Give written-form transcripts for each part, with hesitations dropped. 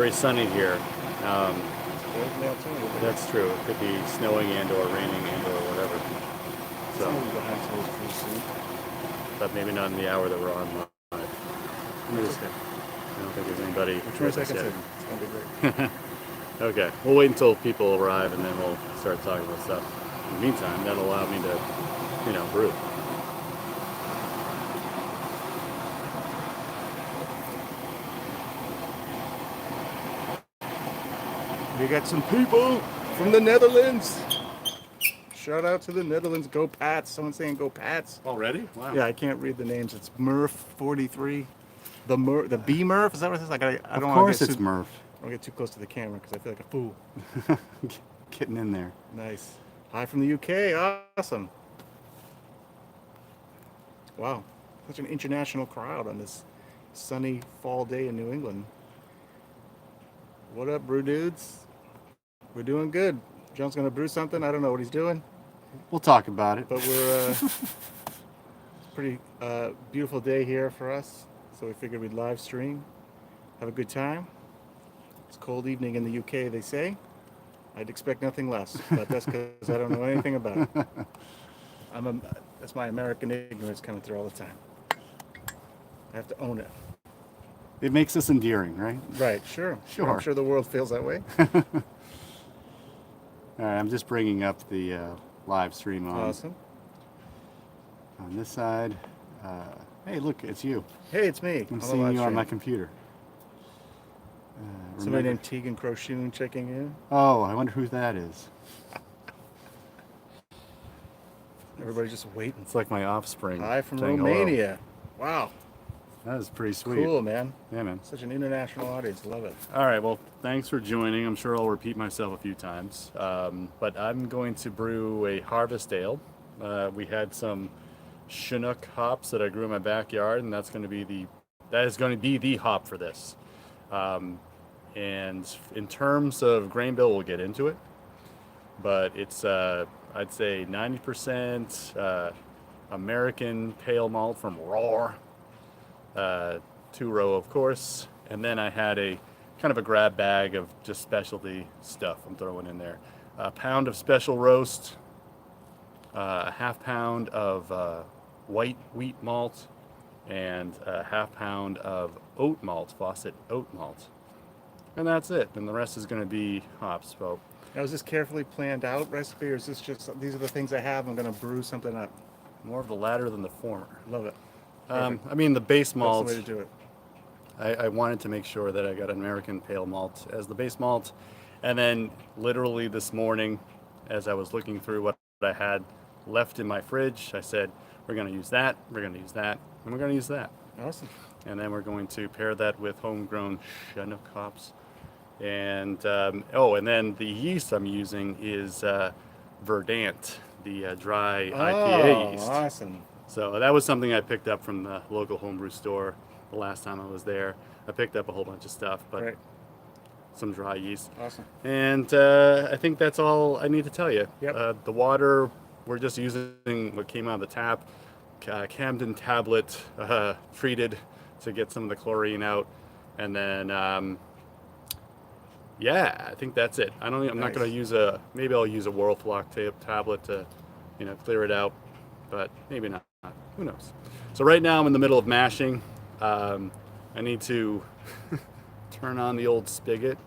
very sunny here. Um, Good now too. that's true. It could be snowing and or raining and or whatever. Some So, of you behind toes pretty soon. but maybe not in the hour that we're on live. Let me That's just, okay. I don't think there's anybody For 20 with us seconds yet. in, it's gonna be great. Okay, we'll wait until people arrive and then we'll start talking about stuff. In the meantime, that'll allow me to, brew. We got some people from the Netherlands. Shout out to the Netherlands. Go Pats. Someone's saying go Pats. Already? Wow. Yeah, I can't read the names. It's Murph43. The B Murph. Is that what it is? Like I Of don't want course to it's get Murph. I don't get too close to the camera because I feel like a fool. Getting in there. Nice. Hi from the UK. Awesome. Wow. Such an international crowd on this sunny fall day in New England. What up, brew dudes? We're doing good. John's gonna brew something. I don't know what he's doing, We'll talk about it. but we're pretty beautiful day here for us. So we figured we'd live stream, have a good time. It's a cold evening in the UK, they say. I'd expect nothing less, but that's because I don't know anything about it. That's my American ignorance coming through all the time. I have to own it. It makes us endearing, right? Right, sure. Sure. I'm sure the world feels that way. All right, I'm just bringing up the live stream Awesome. on this side. Hey, look, it's you. Hey, it's me. I'm the seeing live you on stream. my computer. Somebody Remember- named Tegan Croshoon checking in. Oh, I wonder who that is. Everybody just waiting. It's like my offspring. Hi from saying hello. Romania. Wow. That is pretty sweet. Cool, man. Yeah, man. Such an international audience. Love it. All right, well, thanks for joining. I'm sure I'll repeat myself a few times, but I'm going to brew a harvest ale. We had some Chinook hops that I grew in my backyard, and that is going to be the hop for this. And in terms of grain bill, we'll get into it, but it's I'd say 90% American pale malt from Roar. 2-row, of course, and then I had a kind of a grab bag of just specialty stuff I'm throwing in there. A pound of special roast, a half pound of white wheat malt, and a half pound of oat malt, Fawcett oat malt. And that's it. And the rest is going to be hops. So, Now, is this carefully planned out recipe, or is this just these are the things I have? I'm gonna brew something up. more of the latter than the former. Love it. I mean, the base That's the malt, way to do it. I wanted to make sure that I got American pale malt as the base malt. And then literally this morning, as I was looking through what I had left in my fridge, I said, we're going to use that, we're going to use that, and we're going to use that. Awesome. And then we're going to pair that with homegrown Chinook hops. And, and then the yeast I'm using is Verdant, the dry IPA yeast. Awesome. So that was something I picked up from the local homebrew store the last time I was there. I picked up a whole bunch of stuff, but Right. some dry yeast. Awesome. And I think that's all I need to tell you. Yep. The water, we're just using what came out of the tap, Camden tablet treated to get some of the chlorine out. And then, I think that's it. I'm not Nice. going to use maybe I'll use a Whirlflock tablet to, clear it out, but maybe not. Who knows? So right now I'm in the middle of mashing. I need to turn on the old spigot,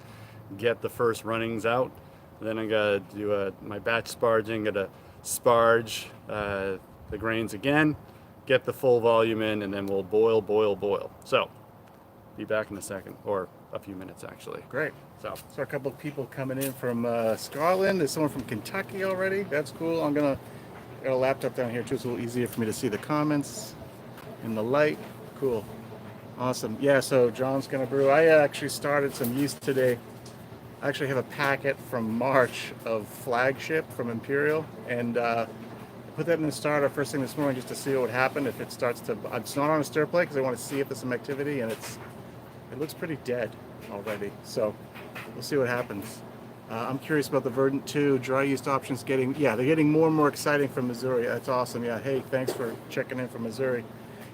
get the first runnings out. Then I gotta do my batch sparging. Gotta sparge the grains again, get the full volume in, and then we'll boil. So, be back in a second, or a few minutes actually. Great. So, So a couple of people coming in from Scotland. There's someone from Kentucky already. That's cool. I'm gonna got a laptop down here too. It's a little easier for me to see the comments in the light. Cool. Awesome. Yeah. So John's gonna brew. I actually started some yeast today. I actually have a packet from March of Flagship from Imperial, and put that in the starter first thing this morning just to see what would happen if it starts to. It's not on a stir plate because I want to see if there's some activity, and it looks pretty dead already. So we'll see what happens. I'm curious about the Verdant 2 dry yeast options they're getting more and more exciting from Missouri. That's awesome. Yeah, hey, thanks for checking in from Missouri.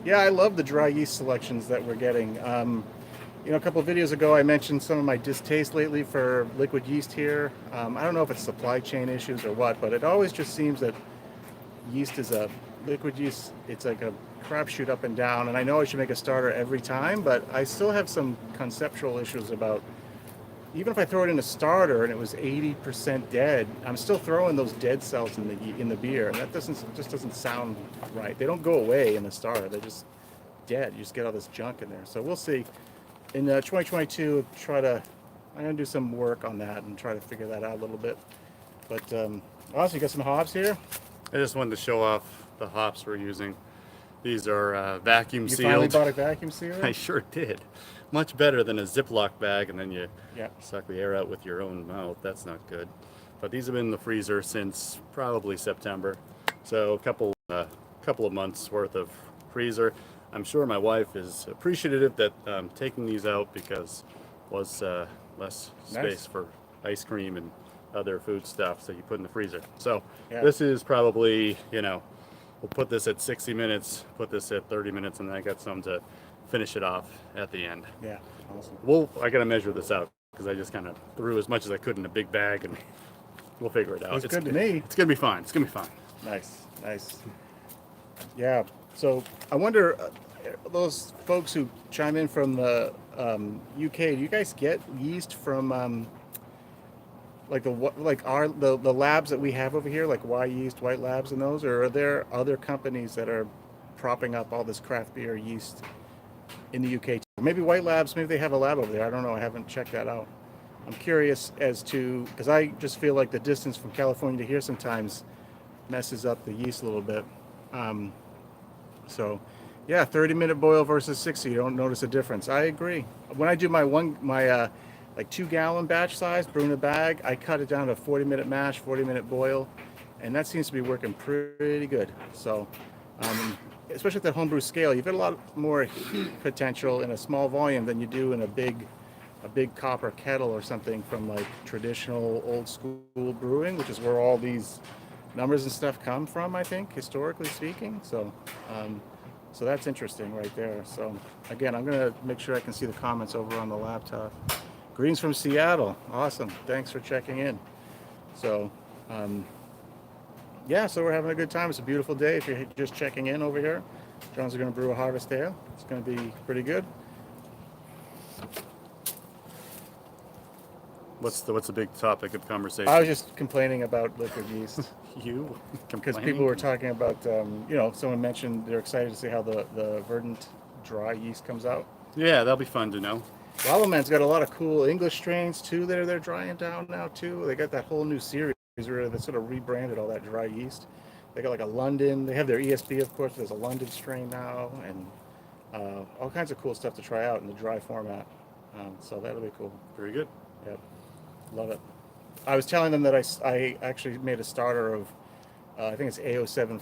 Yeah, I love the dry yeast selections that we're getting. a couple of videos ago, I mentioned some of my distaste lately for liquid yeast here. I don't know if it's supply chain issues or what, but it always just seems that yeast is liquid yeast. It's like a crapshoot up and down. And I know I should make a starter every time, but I still have some conceptual issues about, even if I throw it in a starter and it was 80% dead, I'm still throwing those dead cells in the beer, and that just doesn't sound right. They don't go away in the starter; they're just dead. You just get all this junk in there. So we'll see. In 2022, I'm gonna do some work on that and try to figure that out a little bit. But also, you got some hops here. I just wanted to show off the hops we're using. These are vacuum You sealed. finally bought a vacuum sealer? I sure did. Much better than a Ziploc bag, and then you Yeah. suck the air out with your own mouth. That's not good. But these have been in the freezer since probably September, so a couple of months worth of freezer. I'm sure my wife is appreciative that I'm taking these out because it was less space for ice cream and other food stuff that you put in the freezer. So Yeah. this is probably, we'll put this at 60 minutes, put this at 30 minutes, and then I got some to finish it off at the end. Yeah, awesome. I gotta measure this out because I just kind of threw as much as I could in a big bag, and we'll figure it out. Looks good to me. It's gonna be fine. It's gonna be fine. Nice. Yeah. So I wonder, those folks who chime in from the UK, do you guys get yeast from the labs that we have over here, like Y Yeast, White Labs, and those, or are there other companies that are propping up all this craft beer yeast in the UK? Maybe White Labs, maybe they have a lab over there. I don't know. I haven't checked that out. I'm curious as to, because I just feel like the distance from California to here sometimes messes up the yeast a little bit. So yeah, 30-minute boil versus 60, you don't notice a difference. I agree. When I do my 2-gallon batch size, brew in a bag, I cut it down to 40-minute mash, 40-minute boil, and that seems to be working pretty good. So especially at the homebrew scale, you've got a lot more heat potential in a small volume than you do in a big copper kettle or something from like traditional old school brewing, which is where all these numbers and stuff come from, I think, historically speaking. So so that's interesting right there. So again, I'm gonna make sure I can see the comments over on the laptop. Greens from Seattle, awesome, thanks for checking in. So yeah, so we're having a good time. It's a beautiful day. If you're just checking in over here, John's gonna brew a harvest ale. It's gonna be pretty good. What's the big topic of conversation? I was just complaining about liquid yeast. You Because people were talking about, someone mentioned they're excited to see how the verdant dry yeast comes out. Yeah, that'll be fun to know. Lalaman's got a lot of cool English strains too that they're drying down now too. They got that whole new series where they sort of rebranded all that dry yeast. They got like a London, they have their ESB, of course, there's a London strain now, and all kinds of cool stuff to try out in the dry format. So that'll be cool. Very good. Yeah, love it. I was telling them that I actually made a starter of, I think it's A07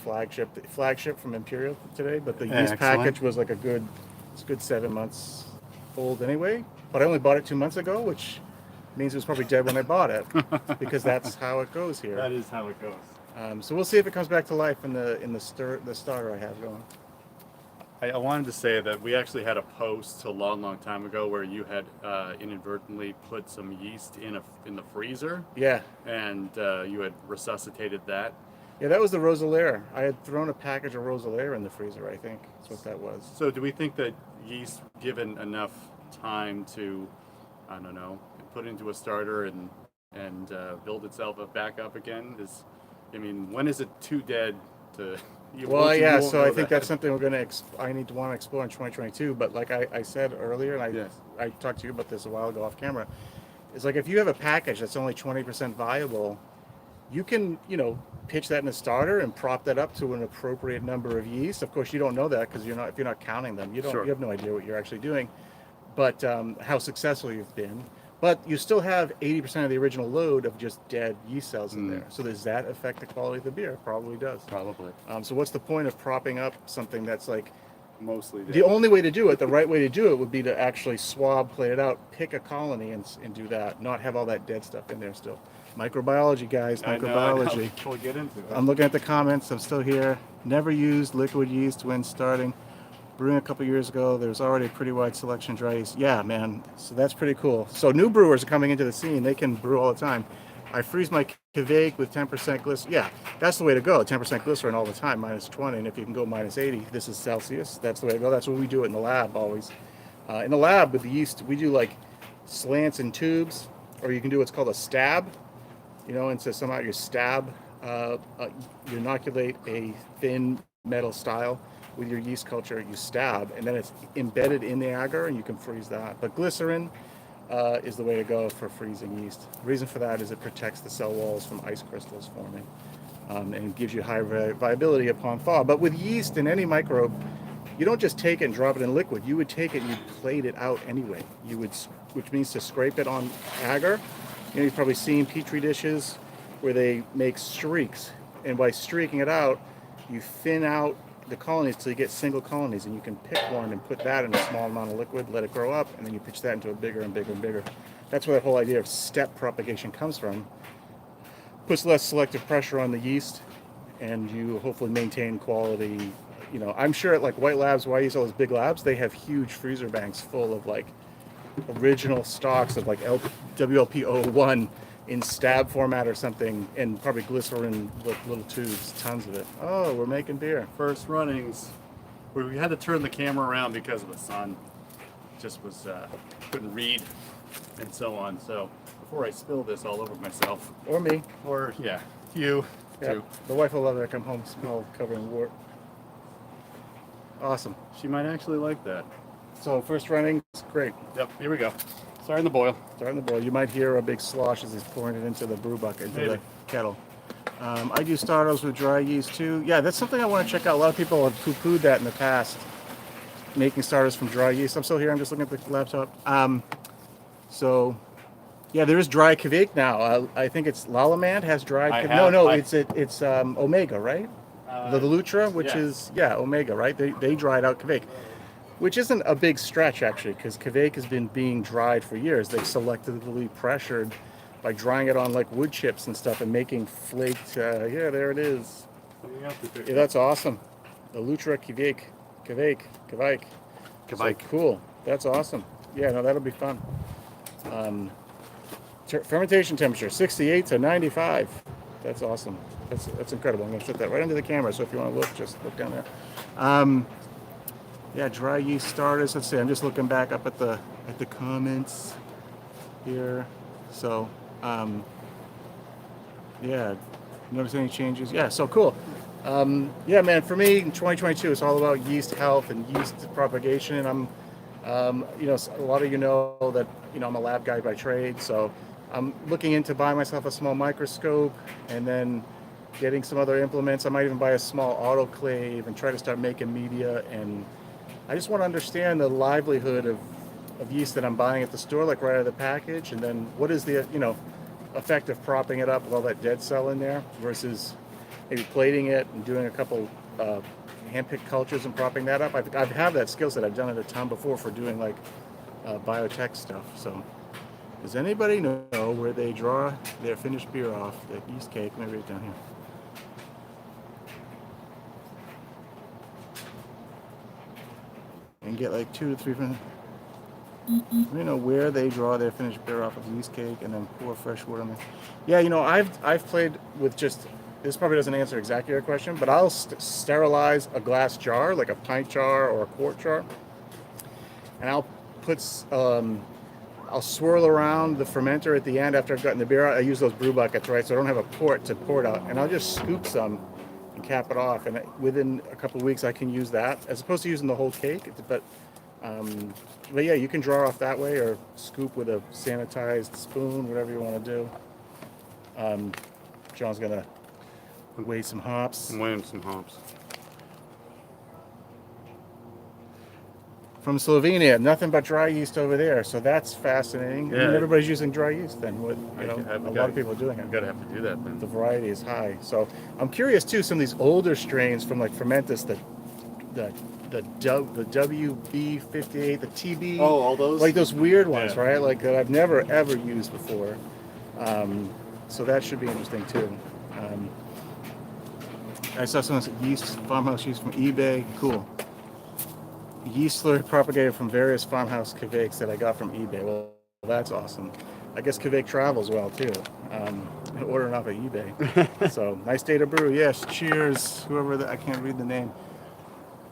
flagship from Imperial today, but the yeast Excellent. package was like it's a good 7 months old anyway, but I only bought it 2 months ago, which means it was probably dead when I bought it, because that's how it goes here. That is how it goes. So we'll see if it comes back to life in the starter I have going. I wanted to say that we actually had a post a long time ago where you had inadvertently put some yeast in the freezer. Yeah. And you had resuscitated that. Yeah, that was the Rosalaire. I had thrown a package of Rosalaire in the freezer, I think. That's what that was. So do we think that yeast, given enough time to, I don't know, put into a starter and build itself back up again? When is it too dead to... So I think that's something we're going to want to explore in 2022. But like I said earlier, and I talked to you about this a while ago off camera, it's like if you have a package that's only 20% viable, you can, pitch that in a starter and prop that up to an appropriate number of yeast. Of course, you don't know that because if you're not counting them, you have no idea what you're actually doing, but how successful you've been. But you still have 80% of the original load of just dead yeast cells in there. So does that affect the quality of the beer? Probably does. Probably. So what's the point of propping up something that's like mostly dead? The only way to do it, the right way to do it, would be to actually swab, plate it out, pick a colony and do that, not have all that dead stuff in there still. Microbiology, guys, microbiology. I know. We'll get into it. I'm looking at the comments. I'm still here. Never used liquid yeast when starting. brewing a couple years ago. There's already a pretty wide selection of dry yeast. Yeah, man. So that's pretty cool. So new brewers are coming into the scene. They can brew all the time. I freeze my Kvik with 10% glycerin. Yeah, that's the way to go. 10% glycerin all the time, minus 20. And if you can go minus 80, this is Celsius. That's the way to go. That's what we do it in the lab always. In the lab with the yeast, we do like slants and tubes, or you can do what's called a stab. You know, and so somehow you stab, you inoculate a thin metal style with your yeast culture. You stab, and then it's embedded in the agar, and you can freeze that. But glycerin is the way to go for freezing yeast. The reason for that is it protects the cell walls from ice crystals forming, and gives you high viability upon thaw. But with yeast and any microbe, you don't just take it and drop it in liquid. You would take it and you'd plate it out anyway. You would, which means to scrape it on agar. You know, you've probably seen petri dishes where they make streaks, and by streaking it out, you thin out the colonies till you get single colonies, and you can pick one and put that in a small amount of liquid, let it grow up, and then you pitch that into a bigger and bigger and bigger. That's where the whole idea of step propagation comes from. Puts less selective pressure on the yeast, and you hopefully maintain quality. You know, I'm sure at like White Labs, why I use all those big labs, they have huge freezer banks full of like original stocks of like WLP-01 in stab format or something, and probably glycerin with little tubes, tons of it. Oh, we're making beer. First runnings. We had to turn the camera around because of the sun. Just was couldn't read and so on. So before I spill this all over myself, Or me. or yeah, you Yeah. too. The wife will love it. I come home smell covered in wart. Awesome. She might actually like that. So first running, great. Yep. Here we go. Starting the boil. Starting the boil. You might hear a big slosh as he's pouring it into the brew bucket, into the Maybe. kettle. I do starters with dry yeast too. Yeah, that's something I want to check out. A lot of people have poo-pooed that in the past, making starters from dry yeast. I'm still here. I'm just looking at the laptop. So, yeah, there is dry Kvik now. I think it's Lalamand has dried. It's Omega, right? The Lutra, which yeah. is Omega, right? They dried out Kvik, which isn't a big stretch actually, because Kvik has been being dried for years. They selectively pressured by drying it on like wood chips and stuff and making flaked. There it is. Yeah, that's awesome. The Lutra Kvik. So cool. That's awesome. Yeah, no, that'll be fun. Fermentation temperature 68 to 95. That's awesome. That's incredible. I'm going to set that right under the camera, so if you want to look, just look down there. Yeah, dry yeast starters. Let's see. I'm just looking back up at the comments here. So, yeah, notice any changes? Yeah, so cool. Yeah, man, for me in 2022, it's all about yeast health and yeast propagation. And I'm, a lot of you know that, I'm a lab guy by trade. So I'm looking into buying myself a small microscope and then getting some other implements. I might even buy a small autoclave and try to start making media. And I just want to understand the livelihood of yeast that I'm buying at the store, like right out of the package. And then what is the, effect of propping it up with all that dead cell in there versus maybe plating it and doing a couple hand-picked cultures and propping that up. I have that skill set. I've done it a ton before for doing like biotech stuff. So does anybody know where they draw their finished beer off, the yeast cake? Maybe it's down here. And get like 2 to 3 minutes. Where they draw their finished beer off of the yeast cake and then pour fresh water on there. Yeah, I've played with just, this probably doesn't answer exactly your question, but I'll sterilize a glass jar, like a pint jar or a quart jar, and I'll put, I'll swirl around the fermenter at the end after I've gotten the beer out. I use those brew buckets, right? So I don't have a port to pour it out, and I'll just scoop some and cap it off, and within a couple of weeks I can use that as opposed to using the whole cake. But yeah, you can draw off that way or scoop with a sanitized spoon, whatever you want to do. John's gonna weigh some hops. I'm weighing some hops. From Slovenia, nothing but dry yeast over there, so that's fascinating. Yeah. And everybody's using dry yeast then. With a lot of people are doing it. You gotta have to do that then. The variety is high. So I'm curious too. Some of these older strains from like Fermentus, the WB58, the TB. Oh, all those? Like those weird ones, Yeah. right? Like that I've never ever used before. So that should be interesting too. I saw some yeast, farmhouse yeast from eBay. Cool. yeast slurry propagated from various farmhouse kveik's that I got from eBay. Well, that's awesome. I guess kveik travels well too. Ordering off of eBay. So nice day to brew. Yes, cheers. Whoever I can't read the name.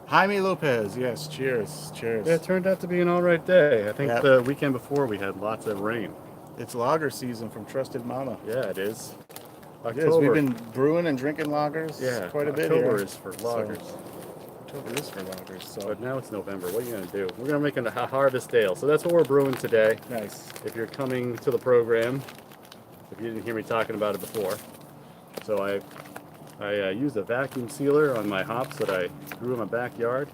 Jaime Lopez. Yes, cheers. Cheers. Yeah, it turned out to be an all right day. I think Yep. the weekend before we had lots of rain. It's lager season from Trusted Mama. Yeah, it is. It October. is. We've been brewing and drinking lagers quite a bit here. October is for lagers. October is for lagers. So But now it's November. What are you going to do? We're going to make a harvest ale. So that's what we're brewing today. nice. If you're coming to the program, if you didn't hear me talking about it before. So I used a vacuum sealer on my hops that I grew in my backyard,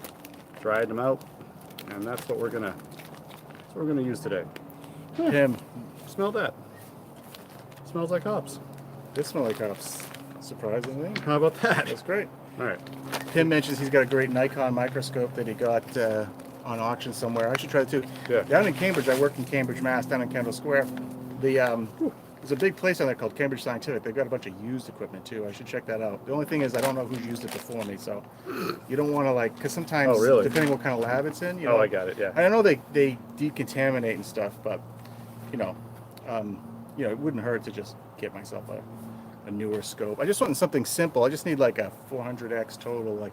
dried them out, and that's what we're gonna use today. Tim, Smell that. Smells like hops. this smells like hops. Surprisingly, How about that? that's great. All right. Tim mentions he's got a great Nikon microscope that he got on auction somewhere. I should try that too. Yeah. Down in Cambridge, I work in Cambridge, Mass, down in Kendall Square. There's a big place down there called Cambridge Scientific. They've got a bunch of used equipment too. I should check that out. The only thing is I don't know who's used it before me, so you don't want to because sometimes Oh, really? depending what kind of lab it's in, Oh, I got it. Yeah. I know they decontaminate and stuff, but it wouldn't hurt to just get myself a newer scope. I just want something simple. I just need like a 400x total,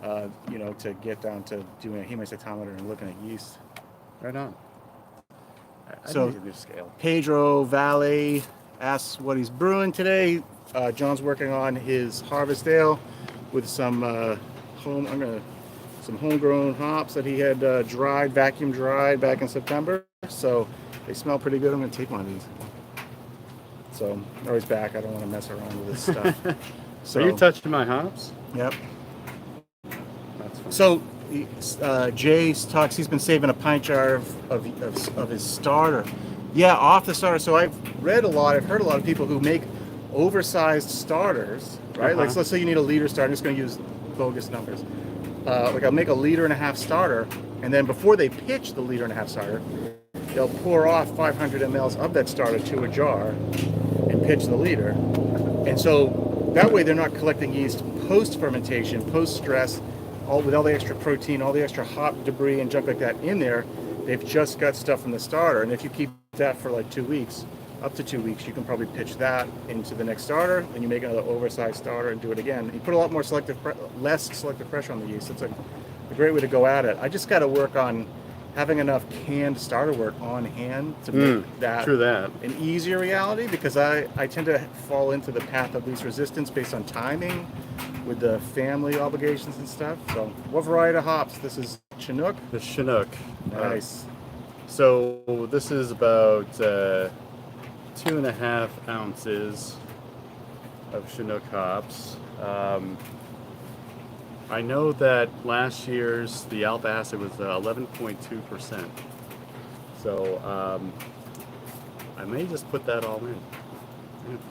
to get down to doing a hemocytometer and looking at yeast. Right on. I So- need a new scale. Pedro Valley asks what he's brewing today. John's working on his harvest ale with some some homegrown hops that he had vacuum dried back in September. So they smell pretty good. I'm going to take one of these. So, oh, he's back. I don't want to mess around with this stuff. So you touching my hops? Yep. That's fine. So Jay talks. He's been saving a pint jar of his starter. Yeah, off the starter. So I've read a lot. I've heard a lot of people who make oversized starters. Right. Like, so let's say you need a liter starter. I'm just going to use bogus numbers. I'll make a 1.5 liter starter, and then before they pitch the 1.5 liter starter, they'll pour off 500 mLs of that starter to a jar and pitch the liter. And so that way they're not collecting yeast post-fermentation, post-stress, with all the extra protein, all the extra hop debris and junk like that in there. They've just got stuff from the starter. And if you keep that for like 2 weeks, up to 2 weeks, you can probably pitch that into the next starter, and you make another oversized starter and do it again. You put a lot more less selective pressure on the yeast. It's a great way to go at it. I just got to work on having enough canned starter wort on hand to make that True that. an easier reality, because I tend to fall into the path of least resistance based on timing with the family obligations and stuff. So what variety of hops? This is Chinook. The Chinook. Nice. So this is about 2.5 ounces of Chinook hops. I know that last year's the alpha acid was 11.2%. So I may just put that all in.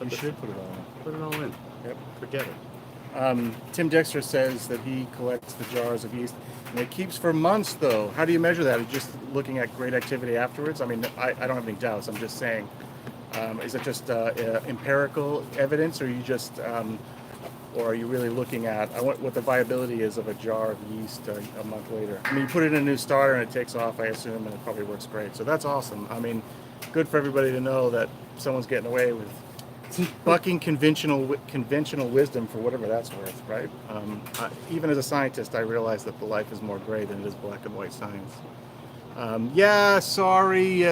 You should put it on. Put it all in. Yep. Forget it. Tim Dexter says that he collects the jars of yeast and it keeps for months though. How do you measure that? Just looking at great activity afterwards? I mean, I don't have any doubts. I'm just saying, is it just empirical evidence, or or are you really looking at what the viability is of a jar of yeast a month later? I mean, you put it in a new starter and it takes off, I assume, and it probably works great. So that's awesome. I mean, good for everybody to know that someone's getting away with bucking conventional wisdom for whatever that's worth, right? Even as a scientist, I realize that the life is more gray than it is black and white science. Yeah, sorry,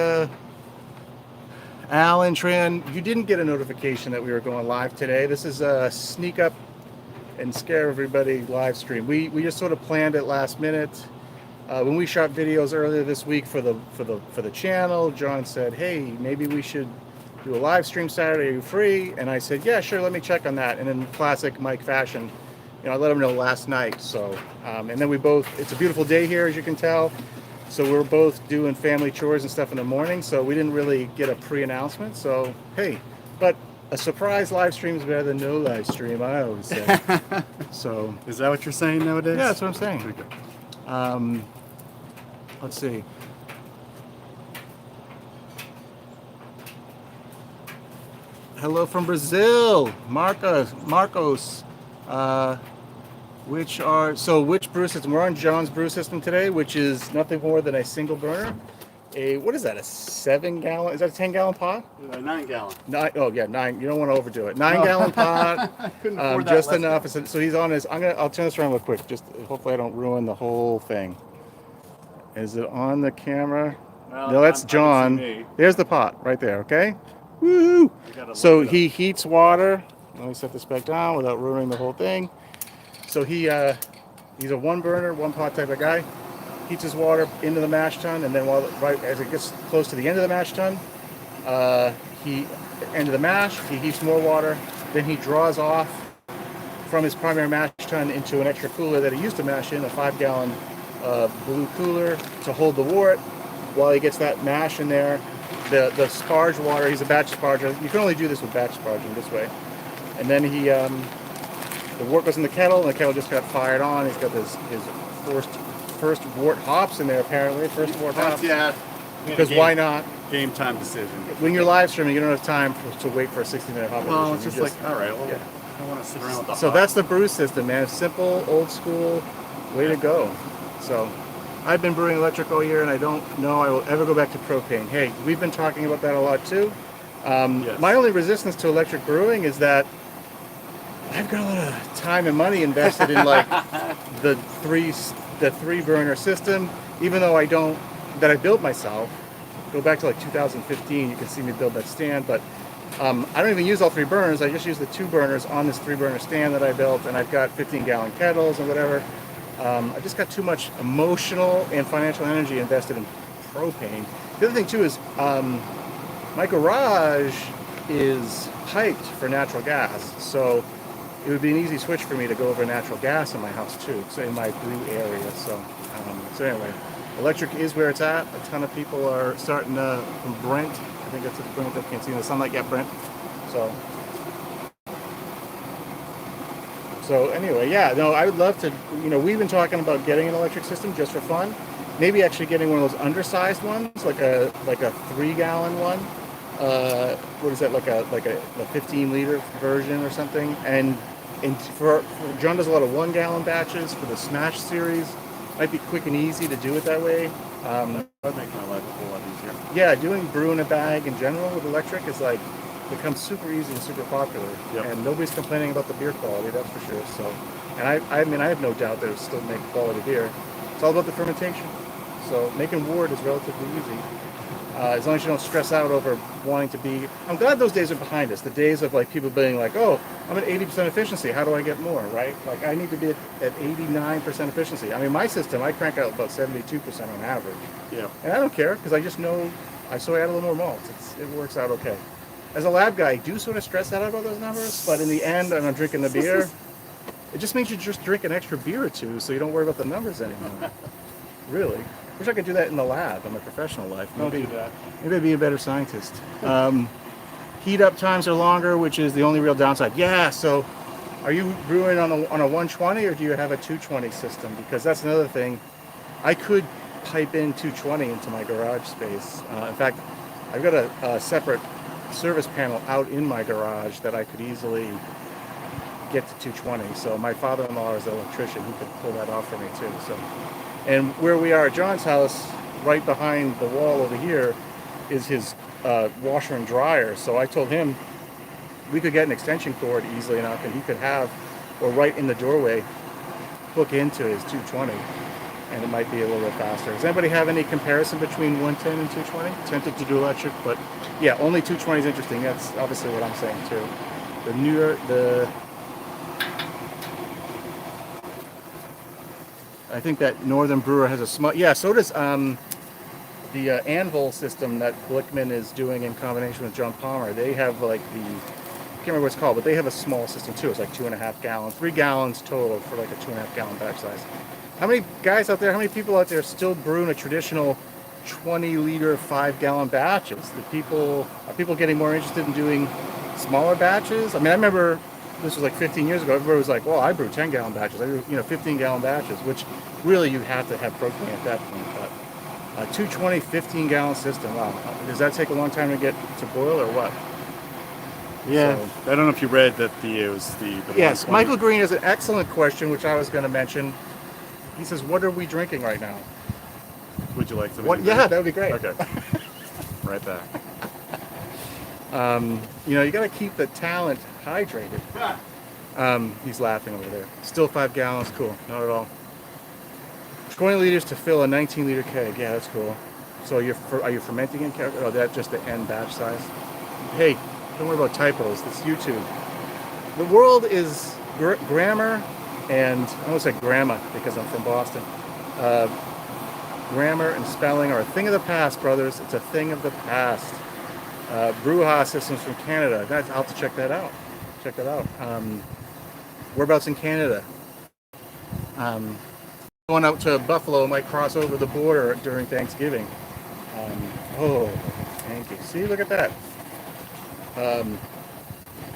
Alan Tran, you didn't get a notification that we were going live today. This is a sneak up and scare everybody live stream. We just sort of planned it last minute. When we shot videos earlier this week for the channel, John said, "Hey, maybe we should do a live stream Saturday. Are you free?" And I said, "Yeah, sure. Let me check on that." And in classic Mike fashion, I let him know last night. So, and then it's a beautiful day here, as you can tell. So we're both doing family chores and stuff in the morning. So we didn't really get a pre-announcement. So hey, but a surprise live stream is better than no live stream, I always say. So Is that what you're saying nowadays? yeah, that's what I'm saying. Okay. Let's see. Hello from Brazil, Marcos. which brew system? We're on John's brew system today, which is nothing more than a single burner. What is that? A 7-gallon? Is that a 10-gallon pot? 9-gallon. Oh yeah, 9. You don't want to overdo it. 9-gallon pot. I couldn't afford that just less enough. than. So he's on his. I'll turn this around real quick. Just hopefully I don't ruin the whole thing. Is it on the camera? Well, No, that's I can see John. me. There's the pot right there. Okay. Woo! So load it he heats water. Let me set this back down without ruining the whole thing. So he's a one burner, one pot type of guy. Heats his water into the mash tun, and then right as it gets close to the end of the mash tun, end of the mash, he heats more water. Then he draws off from his primary mash tun into an extra cooler that he used to mash in, a 5-gallon blue cooler to hold the wort. While he gets that mash in there, the sparge water, he's a batch sparger. You can only do this with batch sparging this way. And then the wort goes in the kettle, and the kettle just got fired on. He's got his first wort hops in there, apparently. First wort hops. Yeah. Because why not? Game time decision. When you're live streaming, you don't have time to wait for a 60-minute hop. Well, it's just like, all right, well, yeah. I don't want to sit around with the So hop. that's the brew system, man. Simple, old school, way to go. So I've been brewing electric all year, and I don't know I will ever go back to propane. Hey, we've been talking about that a lot too. Yes. My only resistance to electric brewing is that I've got a lot of time and money invested in like the three burner system, even though I built myself. Go back to like 2015, you can see me build that stand, but I don't even use all 3 burners. I just use the 2 burners on this 3-burner stand that I built, and I've got 15-gallon kettles and whatever. I just got too much emotional and financial energy invested in propane. The other thing too is my garage is piped for natural gas, so it would be an easy switch for me to go over natural gas in my house too, so in my brew area. So anyway, electric is where it's at. A ton of people are starting from Brent. I think that's Brent. I can't see in the sunlight yet, Brent. So anyway, yeah, no, I would love to. We've been talking about getting an electric system just for fun. Maybe actually getting one of those undersized ones, like a 3-gallon one. What is that? Like a 15-liter version or something. And for John does a lot of 1-gallon batches for the Smash series. Might be quick and easy to do it that way. That would make my life a whole lot easier. Yeah, doing brew in a bag in general with electric is like becomes super easy and super popular. Yep. And nobody's complaining about the beer quality, that's for sure. So, and I mean, I have no doubt that it'll still make quality beer. It's all about the fermentation. So making wort is relatively easy. As long as you don't stress out over wanting to be. I'm glad those days are behind us. The days of like people being like, oh, I'm at 80% efficiency. How do I get more, right? Like I need to be at 89% efficiency. I mean, my system, I crank out about 72% on average. Yeah. And I don't care because I just know, so I add a little more malt. It works out okay. As a lab guy, I do sort of stress out about those numbers, but in the end, when I'm drinking the beer, it just means you just drink an extra beer or two so you don't worry about the numbers anymore. Really. Wish I could do that in the lab in my professional life. Don't do that. Maybe I'd be a better scientist. Heat up times are longer, which is the only real downside. Yeah, so are you brewing on a 120 or do you have a 220 system? Because that's another thing. I could pipe in 220 into my garage space. In fact, I've got a separate service panel out in my garage that I could easily get to 220. So my father-in-law is an electrician. He could pull that off for me too. So. And where we are at John's house, right behind the wall over here, is his washer and dryer. So I told him we could get an extension cord easily enough, and he could have, or right in the doorway, hook into his 220, and it might be a little bit faster. Does anybody have any comparison between 110 and 220? Tempted to do electric, but yeah, only 220 is interesting. That's obviously what I'm saying too. I think that Northern Brewer has a small. Yeah, so does the Anvil system that Blickman is doing in combination with John Palmer. They have like I can't remember what it's called, but they have a small system too. It's like 2.5 gallons, 3 gallons total for like a 2.5 gallon batch size. How many guys out there? How many people out there still brewing a traditional 20-liter 5-gallon batches? Are people getting more interested in doing smaller batches? I mean, I remember. This was like 15 years ago. Everybody was like, well, I brew 10-gallon batches. I brew 15-gallon batches, which really you have to have propane at that point. But a 220 15-gallon system, wow. Does that take a long time to get to boil or what? Yeah. So, I don't know if you read that it was the Yes, 120. Michael Green has an excellent question, which I was going to mention. He says, "What are we drinking right now?" Would you like some? What? Yeah, that would be great. Okay. Right back. You got to keep the talent hydrated. He's laughing over there. Still 5 gallons. Cool. Not at all. 20 liters to fill a 19-liter keg. Yeah, that's cool. So are you fermenting in keg? Oh, that's just the end batch size. Hey, don't worry about typos. It's YouTube. The world is grammar and I almost said grandma because I'm from Boston. Grammar and spelling are a thing of the past, brothers. It's a thing of the past. Brewhouse systems from Canada. I'll have to check that out. Whereabouts in Canada? Going out to Buffalo might cross over the border during Thanksgiving. Thank you. See, look at that.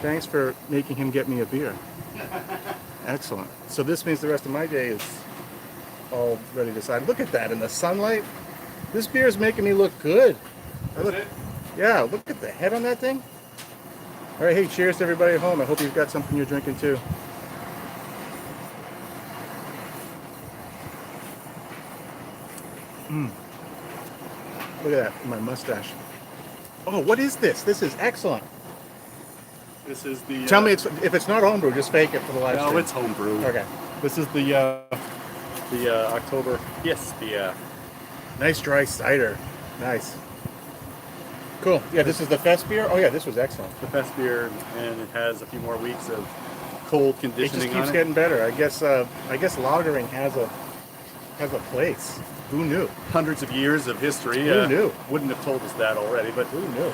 Thanks for making him get me a beer. Excellent. So this means the rest of my day is all ready to decide. Look at that in the sunlight. This beer is making me look good. Yeah, look at the head on that thing. All right, hey, cheers to everybody at home. I hope you've got something you're drinking too. Look at that, my mustache. Oh, what is this? This is excellent. This is the. Tell me if it's not homebrew, just fake it for the live stream. No, it's homebrew. Okay. This is the October. Yes, the. Nice dry cider. Nice. Cool. Yeah, this is the Fest beer. Oh yeah, this was excellent. The best beer, and it has a few more weeks of cold It conditioning just keeps on it. getting better. I guess Lautering has a place. Who knew? Hundreds of years of history. Who knew? Wouldn't have told us that already, but Who knew?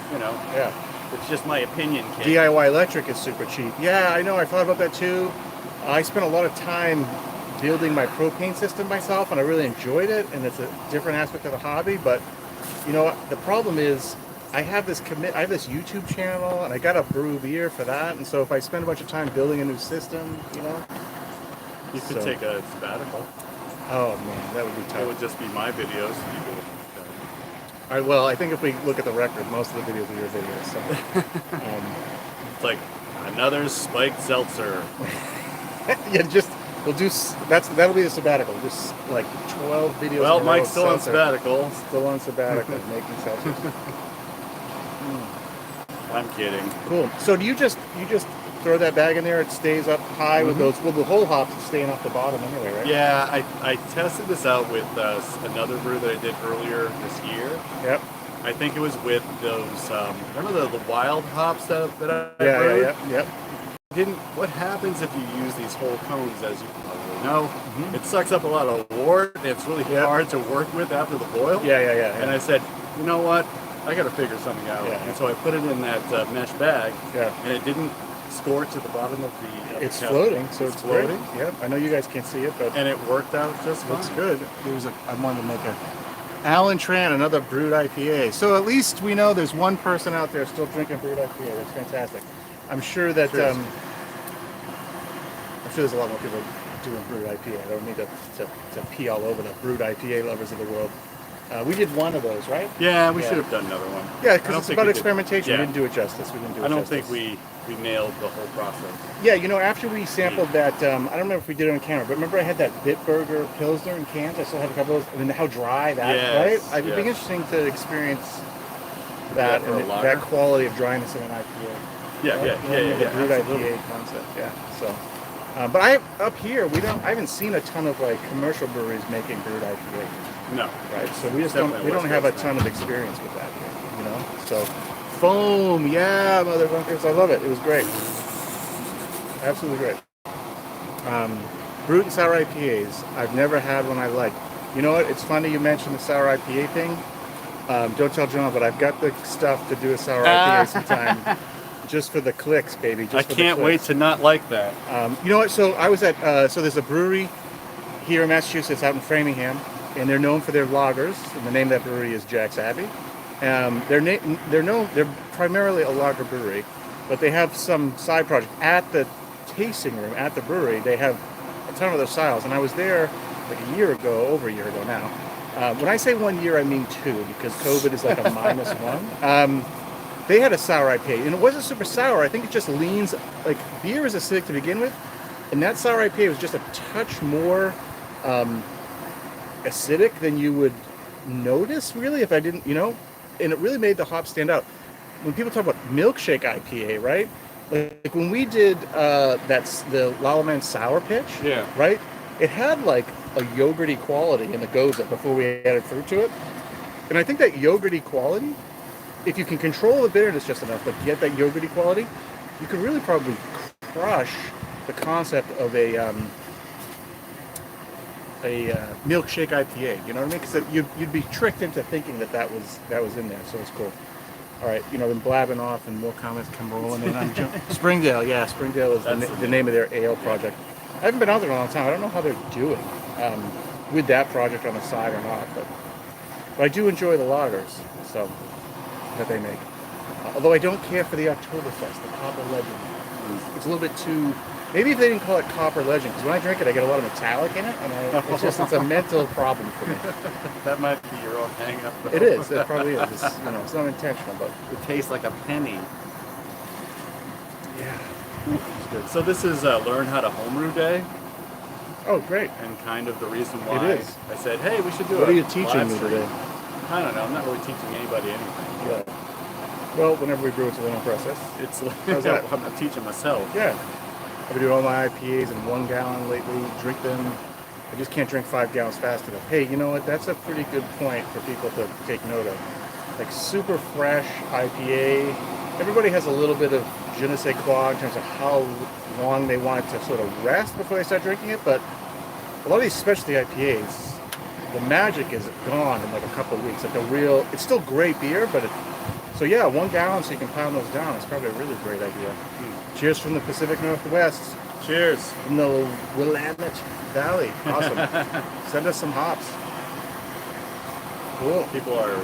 Yeah. it's just my opinion, kid. DIY electric is super cheap. Yeah, I know. I thought about that too. I spent a lot of time building my propane system myself, and I really enjoyed it. And it's a different aspect of the hobby. But the problem is, I have this YouTube channel, and I got to brew beer for that. And so if I spend a bunch of time building a new system, You could take a sabbatical. Oh man, that would be It tough. would just be my videos. People would, All right, well, I think if we look at the record, most of the videos are your videos. So, it's like another spiked seltzer. that'll be the sabbatical. Just like 12 videos. Well, in a row Mike's of still on seltzer. sabbatical. Still on sabbatical, making seltzers. I'm kidding. Cool. So do you just throw that bag in there? It stays up high with those. Well, the whole hops is staying off the bottom anyway, right? Yeah, I tested this out with another brew that I did earlier this year. Yep. I think it was with those. Remember the wild hops that I Yeah. brewed? Yep. What happens if you use these whole cones, as you probably know? It sucks up a lot of wort, and it's really hard to work with after the boil. Yeah. And I said, you know what? I got to figure something out. Yeah. And so I put it in that mesh bag, Yeah. and it didn't scorch at the bottom of the. It's cap. floating, so it's floating, great. Yep. I know you guys can't see it, but and it worked out just fine. looks good. I wanted to make a Alan Tran, another brewed IPA. So at least we know there's one person out there still drinking brewed IPA. That's fantastic. I'm sure that Cheers. I'm sure there's a lot more people doing brewed IPA. I don't need to pee all over the brewed IPA lovers of the world. We did one of those, right? Yeah, we should have done another one. Yeah, I because don't it's think about we did. experimentation. Yeah. We didn't do it justice. I don't think we nailed the whole process. Yeah, after we sampled that, I don't remember if we did it on camera, but remember I had that Bitburger Pilsner in cans? I still have a couple of those. And then how dry that, Yes, right? It'd be yes. interesting to experience that for a and lager? that quality of dryness in an IPA. Yeah, The brewed absolutely. IPA concept, yeah. So, but up here, I haven't seen a ton of like commercial breweries making brewed IPA, No, right? So we just Definitely don't West have a Coast ton of experience with that here, So, foam, yeah, motherfuckers, I love it. It was great, absolutely great. Brewed and sour IPAs, I've never had one I like. You know what? It's funny you mentioned the sour IPA thing. Don't tell John, but I've got the stuff to do a sour IPA sometime. Just for the clicks, baby. Just I for the can't wait clicks. to not like that. You know what? So I was at so there's a brewery here in Massachusetts, out in Framingham, and they're known for their lagers. And the name of that brewery is Jack's Abbey. They're primarily a lager brewery, but they have some side project at the tasting room at the brewery. They have a ton of other styles, and I was there like over a year ago now. When I say 1 year, I mean 2, because COVID is like a -1. They had a sour IPA, and it wasn't super sour. I think it just leans, like, beer is acidic to begin with, and that sour IPA was just a touch more acidic than you would notice, really, if I didn't, and it really made the hop stand out. When people talk about milkshake IPA, right? Like when we did that's the Lalaman Sour Pitch, Yeah. right? It had like a yogurty quality in the goza before we added fruit to it. And I think that yogurty quality, if you can control the bitterness just enough, but get that yogurty quality, you could really probably crush the concept of a milkshake IPA. You know what I mean? Because you'd be tricked into thinking that was in there. So it's cool. All right, been blabbing off, and more comments come rolling in. Springdale, yeah, Springdale is the name of their ale project. I haven't been out there in a long time. I don't know how they're doing with that project on the side or not, but I do enjoy the lagers that they make. Although I don't care for the Oktoberfest, the Copper Legend. It's a little bit too. Maybe if they didn't call it Copper Legend, because when I drink it, I get a lot of metallic in it, and it's a mental problem for me. That might be your own hang-up. It is. It probably is. It's not intentional, but it tastes like a penny. Yeah. It's good. So this is Learn How to Homebrew Day. Oh, great. And kind of the reason why It is. I said, hey, we should do it. What are you teaching me today? I don't know. I'm not really teaching anybody anything. Yeah. Well, whenever we brew, it's a learning process. It's How's that? I'm not teaching myself. Yeah. I've been doing all my IPAs in 1 gallon lately. Drink them. I just can't drink 5 gallons fast enough. Hey, you know what? That's a pretty good point for people to take note of. Like super fresh IPA. Everybody has a little bit of je ne sais quoi in terms of how long they want it to sort of rest before they start drinking it. But a lot of these specialty IPAs, the magic is gone in like a couple of weeks. Like it's still great beer, but so yeah, 1 gallon so you can pound those down. It's probably a really great idea. Cheers from the Pacific Northwest. Cheers. From the Willamette Valley. Awesome. Send us some hops. Cool. People are.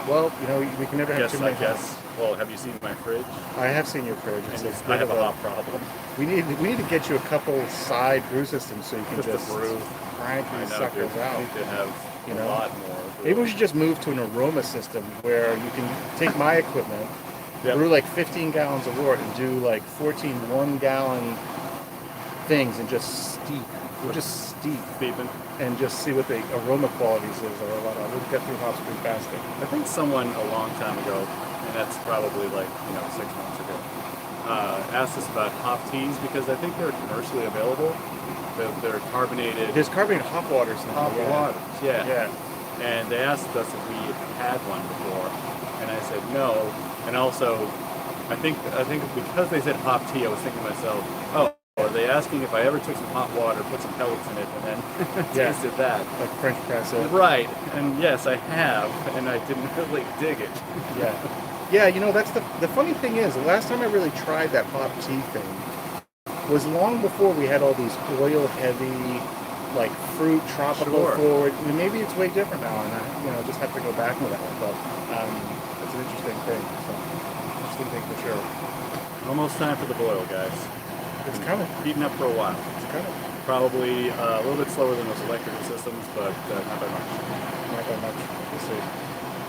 Well, we can never have too many hops. Well, have you seen my fridge? I have seen your fridge. I have a hop problem. We need to get you a couple side brew systems so you can just brew. Crank these suckers out. We could have a lot more. Maybe we should just move to an aroma system where you can take my equipment, brew like 15 gallons of wort, and do like 14 1-gallon things and just steep. We'll just steeping, and just see what the aroma qualities is. We'll get through hops pretty fast. I think someone a long time ago, and that's probably like 6 months ago, asked us about hop teas because I think they're commercially available. They're carbonated. There's carbonated hop waters now. Hop waters, yeah. Yeah. And they asked us if we had one before, and I said no. And also, I think because they said hop tea, I was thinking to myself, oh, are they asking if I ever took some hot water, put some pellets in it, and then tasted that? Like French press it. Right. And yes, I have, and I didn't really dig it. Yeah. Yeah, that's the funny thing is, the last time I really tried that hop tea thing was long before we had all these oil-heavy, like fruit, tropical forward. Maybe it's way different now, and I just have to go back to that one. But it's an interesting thing. So, interesting thing for sure. Almost time for the boil, guys. It's coming. Heating up for a while. It's coming. Probably a little bit slower than those electrical systems, but not by much. Not by much.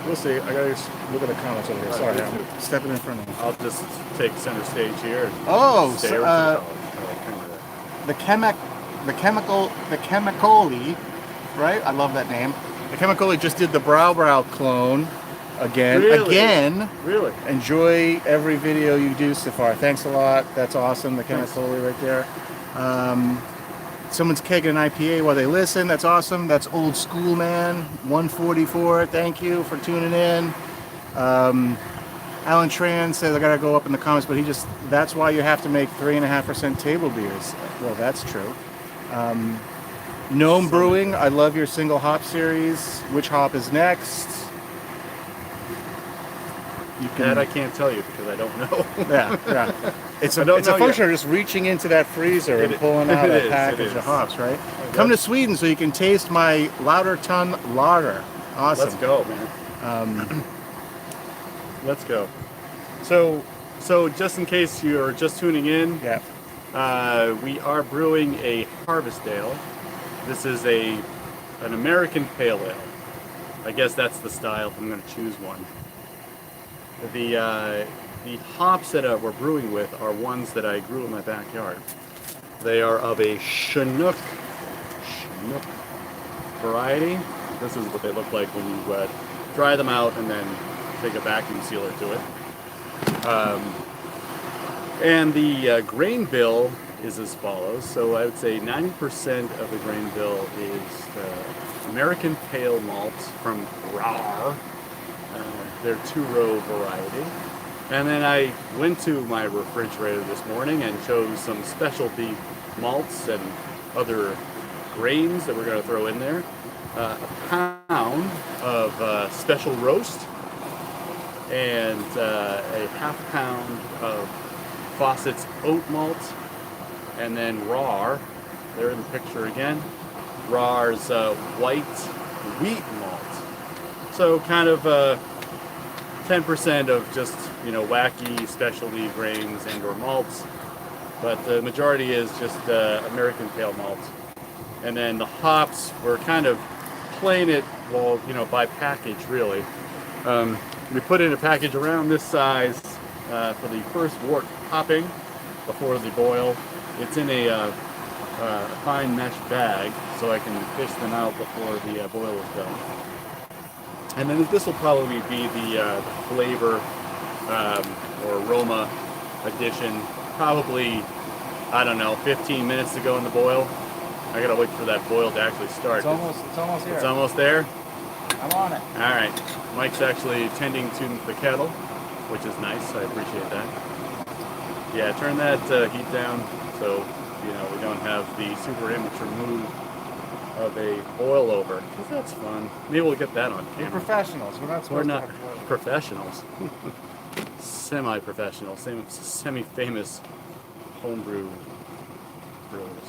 We'll see. I gotta just look at the comments over here. Sorry, I'm stepping in front of you. I'll just take center stage here. The Chemicoli, right? I love that name. The Chemicoli just did the Brow clone again. Really? Enjoy every video you do so far. Thanks a lot. That's awesome. The Chemicoli right there. Someone's kegging an IPA while they listen. That's awesome. That's old school, man. 144. Thank you for tuning in. Alan Tran says I gotta go up in the comments, but that's why you have to make 3.5% table beers. Well, that's true. Gnome Brewing, I love your single hop series. Which hop is next? That I can't tell you because I don't know. Yeah. It's a function of just reaching into that freezer and pulling out a package of hops, right? Come to Sweden so you can taste my Lautering lager. Awesome. Let's go, man. Let's go. So just in case you're just tuning in, we are brewing a Harvest Ale. This is an American Pale Ale. I guess that's the style if I'm going to choose one. the hops that we're brewing with are ones that I grew in my backyard. They are of a Chinook variety. This is what they look like when you dry them out and then take a vacuum sealer to it. And the grain bill is as follows. So I would say 90% of the grain bill is the American Pale Malt from Brew. Their 2-row variety. And then I went to my refrigerator this morning and chose some specialty malts and other grains that we're going to throw in there. A pound of special roast and a half pound of Fawcett's oat malt, and then raw. They're in the picture again. Raw's white wheat malt. So kind of 10% of just, wacky specialty grains and or malts, but the majority is just American Pale Malt. And then the hops, we're kind of playing it, by package really. We put in a package around this size for the first wort hopping before the boil. It's in a fine mesh bag, so I can fish them out before the boil is done. And then this will probably be the flavor or aroma addition. Probably, 15 minutes to go in the boil. I gotta wait for that boil to actually start. It's almost here. It's almost there? I'm on it. All right. Mike's actually tending to the kettle, which is nice. I appreciate that. Yeah, turn that heat down so, we don't have the super immature move of a boil over, because that's fun. Maybe we'll get that on camera. We're professionals. We're not Professionals. Semi-professional, semi-famous homebrew brewers.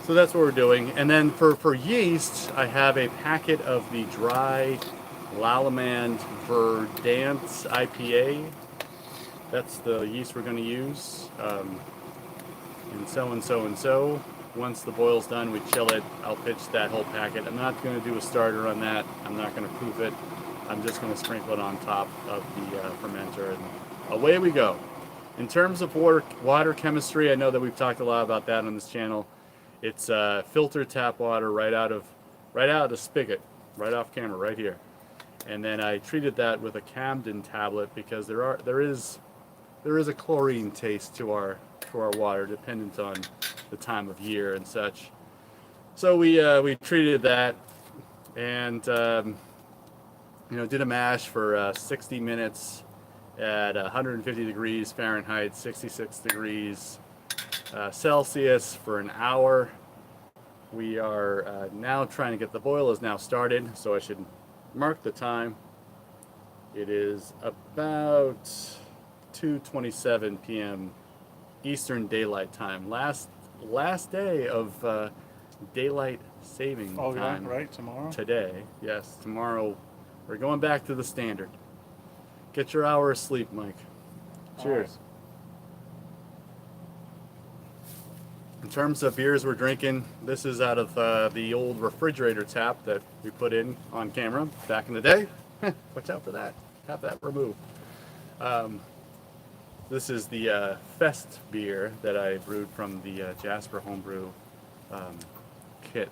So that's what we're doing. And then for yeast, I have a packet of the dry Lallemand Verdant IPA. That's the yeast we're going to use. And so. Once the boil's done, we chill it. I'll pitch that whole packet. I'm not going to do a starter on that. I'm not going to proof it. I'm just going to sprinkle it on top of the fermenter, and away we go. In terms of water chemistry, I know that we've talked a lot about that on this channel. It's filtered tap water right out of the spigot, right off camera, right here. And then I treated that with a Camden tablet because there is a chlorine taste to our water, dependent on the time of year and such. So we treated that and did a mash for 60 minutes at 150 degrees Fahrenheit, 66 degrees Celsius for an hour. We are now trying to get the boil is now started, so I should mark the time. It is about 2:27 p.m. Eastern Daylight Time. Last day of daylight saving time. Yeah, right, tomorrow? Today, yes. Tomorrow, we're going back to the standard. Get your hour of sleep, Mike. Cheers. In terms of beers we're drinking, this is out of the old refrigerator tap that we put in on camera back in the day. Watch out for that. Have that removed. This is the Fest beer that I brewed from the Jasper Homebrew kit.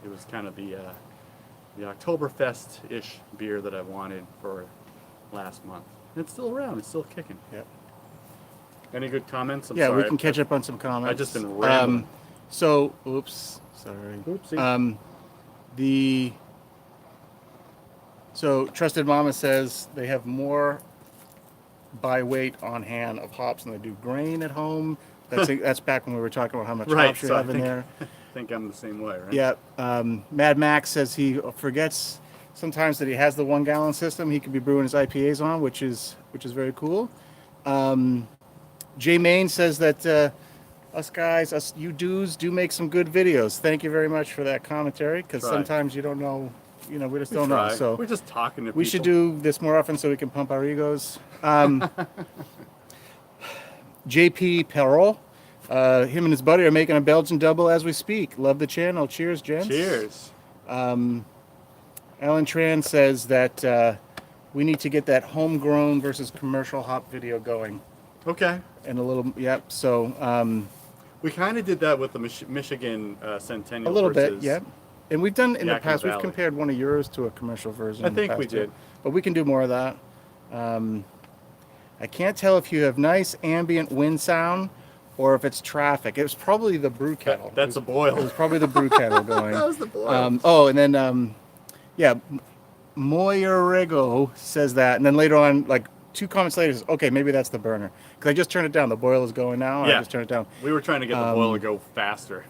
It was kind of the Oktoberfest-ish beer that I wanted for last month. And it's still around. It's still kicking. Yep. Any good comments? I'm sorry. we can catch up on some comments. I've just been rambling. Oops. Sorry. Oopsie. So Trusted Mama says they have more by weight on hand of hops than they do grain at home. That's back when we were talking about how much hops you have in there. I think I'm the same way, right? Yeah. Mad Max says he forgets sometimes that he has the 1 gallon system he could be brewing his IPAs on, which is very cool. Jay Main says that us you dudes do make some good videos. Thank you very much for that commentary, because sometimes you don't know, we just don't know. So we're just talking to people. We should do this more often so we can pump our egos. JP Perrol, him and his buddy are making a Belgian double as we speak. Love the channel. Cheers, gents. Cheers. Alan Tran says that we need to get that homegrown versus commercial hop video going. Okay. And a little, yep. So We kind of did that with the Michigan Centennial. a little versus bit, yep. And we've done in the Yakima past. We've Valley. compared one of yours to a commercial version. I in the think we past, too. did. But we can do more of that. I can't tell if you have nice ambient wind sound or if it's traffic. It was probably the brew kettle. That's a boil. It was probably the brew kettle going. That was the boil. Oh, and then yeah, Moyorego says that, and then later on, like 2 comments later, says, okay, maybe that's the burner because I just turned it down. The boil is going now. Yeah. I just turned it down. We were trying to get the boil to go faster,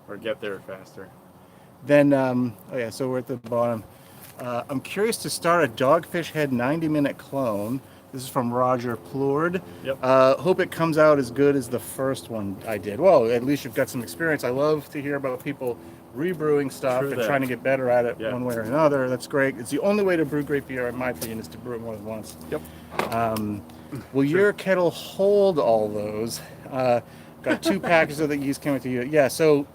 or get there faster. Then, oh yeah, so we're at the bottom. I'm curious to start a Dogfish Head 90-minute clone. This is from Roger Plourde. Yep. Hope it comes out as good as the first one I did. Well, at least you've got some experience. I love to hear about people rebrewing stuff True and that. trying to get better at it Yeah. one way or another. That's great. It's the only way to brew great beer, in my opinion, is to brew it more than once. Yep. Will your kettle hold all those? Got 2 packages of the yeast coming to you. Yeah, so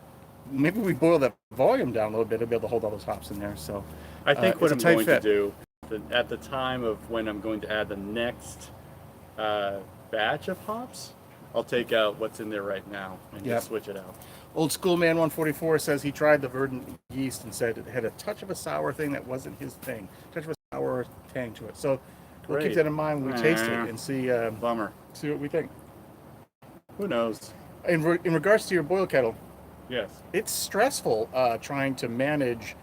maybe we boil that volume down a little bit. It'll be able to hold all those hops in there. So I think what I'm it's a tight going fit. to do at the time of when I'm going to add the next batch of hops, I'll take out what's in there right now and Yep. just switch it out. Old School Man 144 says he tried the verdant yeast and said it had a touch of a sour thing that wasn't his thing. Touch of a sour tang to it. So we'll keep Great. that in mind when we taste it Nah. and see Bummer. what we think. Who knows? In regards to your boil kettle, Yes. it's stressful trying to manage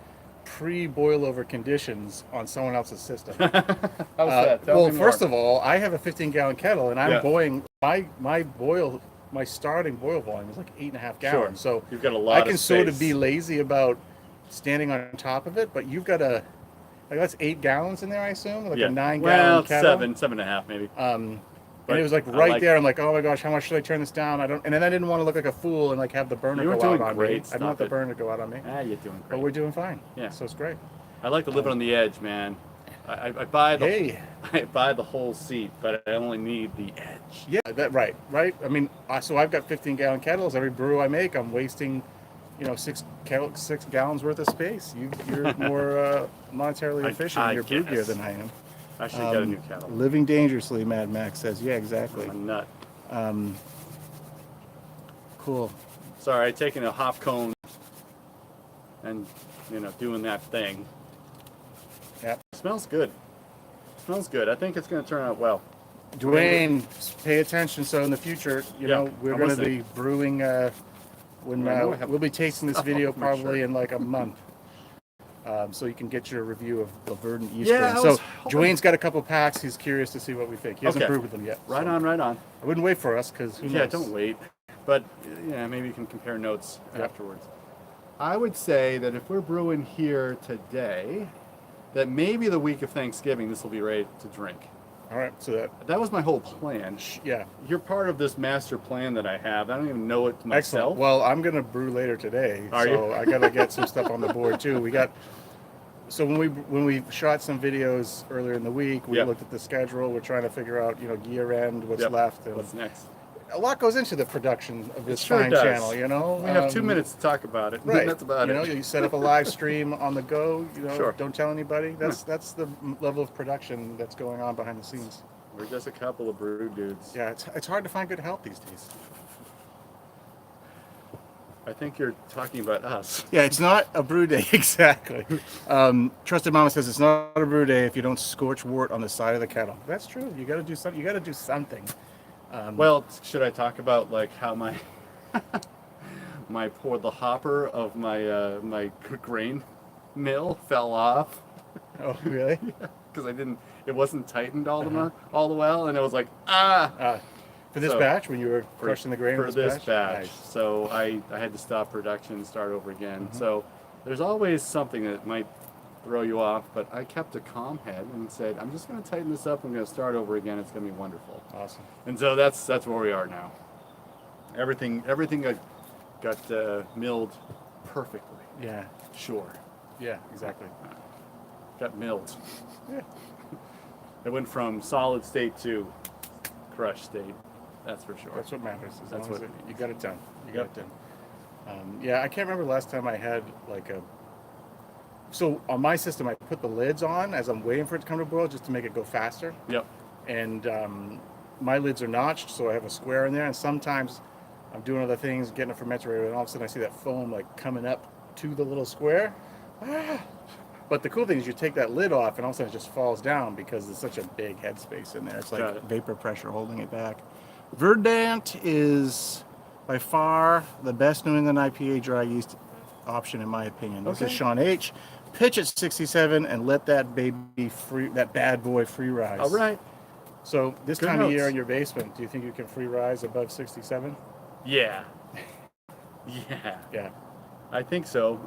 pre-boil over conditions on someone else's system. How's that? Tell Well, me more. first of all, I have a 15-gallon kettle, and I'm Yeah. boiling my starting boil volume is like 8.5 gallons. So You've got a lot I can of sort of space. be lazy about standing on top of it, but you've got that's 8 gallons in there, I assume, like Yeah. a 9-gallon Well, kettle. 7.5 maybe. And it was like I right like- there. I'm like, oh my gosh, how much should I turn this down? And then I didn't want to look like a fool and like have the burner You were go doing out on great. me. I Stop didn't want the it. burner to go out on me. You're doing But great. we're doing fine. Yeah. So it's great. I like to live it on the edge, man. I buy the Hey. I buy the whole seat, but I only need the edge. Yeah, right. I mean, so I've got 15-gallon kettles. Every brew I make, I'm wasting, 6 gallons worth of space. You're more monetarily efficient in your brew gear guess. than I am. I should get a new kettle. Living dangerously, Mad Max says. Yeah, exactly. I'm a nut. Cool. Sorry, taking a hop cone and doing that thing. Yeah. Smells good. Smells good. I think it's going to turn out well. Dwayne, pay attention. So in the future, Yeah, we're I'm going to listening. be brewing. When I know I have we'll be tasting this stuff video off my probably shirt. in like a month. So you can get your review of the verdant yeast. Yeah, strain. I So was hoping- Dwayne's got a couple packs. He's curious to see what we think. He hasn't Okay. brewed with them yet. Right so on, right on. I wouldn't wait for us because who knows? Yeah, don't wait. But yeah, maybe you can compare notes Yeah. afterwards. I would say that if we're brewing here today, that maybe the week of Thanksgiving this will be ready to drink. All right. So That was my whole plan. yeah. You're part of this master plan that I have. I don't even know it myself. Excellent. Well, I'm gonna brew later today, Are so you? I gotta get some stuff on the board too. So when we shot some videos earlier in the week, we Yeah. looked at the schedule. We're trying to figure out year end, what's Yep. left, and What's next? a lot goes into the production of this sure fine does. channel. We have 2 minutes to talk about it. Right. That's about it. You set up a live stream on the go. Sure. Don't tell anybody. That's the level of production that's going on behind the scenes. We're just a couple of brew dudes. Yeah, it's hard to find good help these days. I think you're talking about us. Yeah, it's not a brew day exactly. Trusted Mama says it's not a brew day if you don't scorch wort on the side of the kettle. That's true. You got to do something. You got to do something. Well, should I talk about like how my the hopper of my my grain mill fell off Oh, really? because it wasn't tightened all the well, and it was like For this So, batch, when you were crushing the grain for with this batch? batch. Nice. So I had to stop production and start over again. Mm-hmm. So there's always something that might throw you off, but I kept a calm head and said, I'm just going to tighten this up. I'm going to start over again. It's going to be wonderful. Awesome. And so that's where we are now. Everything got milled perfectly. Yeah. Sure. Yeah. Exactly. Got milled. Yeah. It went from solid state to crushed state. That's for sure. That's what matters. That's As long what- as you got it done. You got Yep. it done. Yeah, I can't remember the last time I had like So on my system, I put the lids on as I'm waiting for it to come to boil, just to make it go faster. Yep. And my lids are notched, so I have a square in there. And sometimes I'm doing other things, getting a fermenter ready, and all of a sudden I see that foam like coming up to the little square. Ah. But the cool thing is you take that lid off, and all of a sudden it just falls down because there's such a big headspace in there. It's like vapor pressure holding it back. Verdant is by far the best New England IPA dry yeast option in my opinion. This is Sean H. Pitch at 67 and let that baby free, that bad boy free rise. All right. So this Good time of notes. year in your basement, do you think you can free rise above 67? Yeah. Yeah. Yeah. I think so.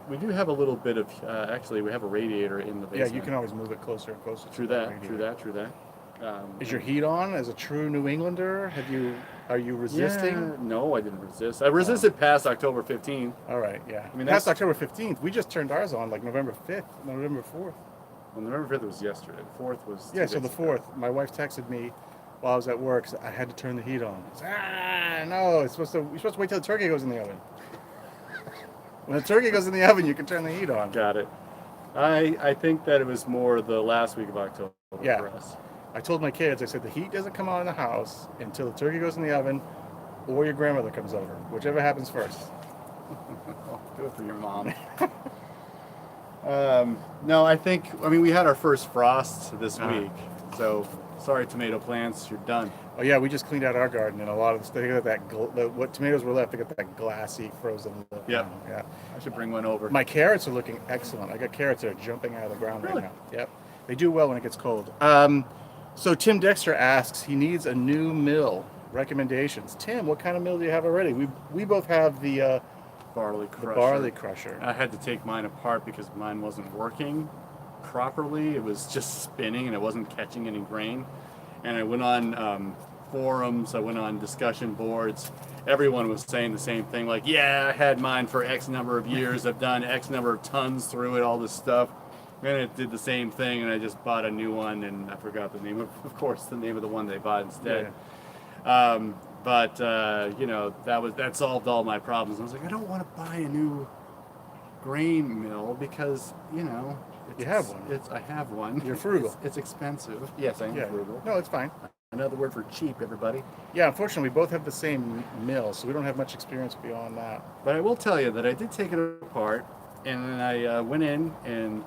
We do have a little bit of, actually, we have a radiator in the basement. Yeah, you can always move it closer and closer. True that, true that, true that. Is your heat on as a true New Englander? Are you resisting? Yeah, no, I didn't resist. I resisted past October 15th. All right, yeah. I mean, past October 15th, we just turned ours on like November 5th, November 4th. Well, November 5th was yesterday. The 4th was 2 Yeah, so days the ago. 4th, my wife texted me while I was at work. So I had to turn the heat on. No, you're supposed to wait till the turkey goes in the oven. When the turkey goes in the oven, you can turn the heat on. Got it. I think that it was more the last week of October for us. I told my kids, I said, the heat doesn't come on in the house until the turkey goes in the oven or your grandmother comes over, whichever happens first. Do it for your mom. No, I mean, we had our first frost this week, so sorry, tomato plants, you're done. Oh yeah, we just cleaned out our garden, and a lot of they got what tomatoes were left, they got that glassy, frozen look. Yep. Yeah. I should bring one over. My carrots are looking excellent. I got carrots that are jumping out of the ground Really? right now. Yep. They do well when it gets cold. So Tim Dexter asks, he needs a new mill. Recommendations. Tim, what kind of mill do you have already? We both have the barley crusher. barley crusher. I had to take mine apart because mine wasn't working properly. It was just spinning and it wasn't catching any grain. And I went on forums, I went on discussion boards. Everyone was saying the same thing, like, yeah, I had mine for X number of years. I've done X number of tons through it, all this stuff. And it did the same thing, and I just bought a new one, and I forgot the name of course, the name of the one they bought instead. Yeah. But you know, that solved all my problems. I was like, I don't want to buy a new grain mill because, you know, You have one. I have one. You're frugal. It's expensive. Yes, I am frugal. No, it's fine. Another word for cheap, everybody. Yeah, unfortunately, we both have the same mill, so we don't have much experience beyond that. But I will tell you that I did take it apart, and then I went in and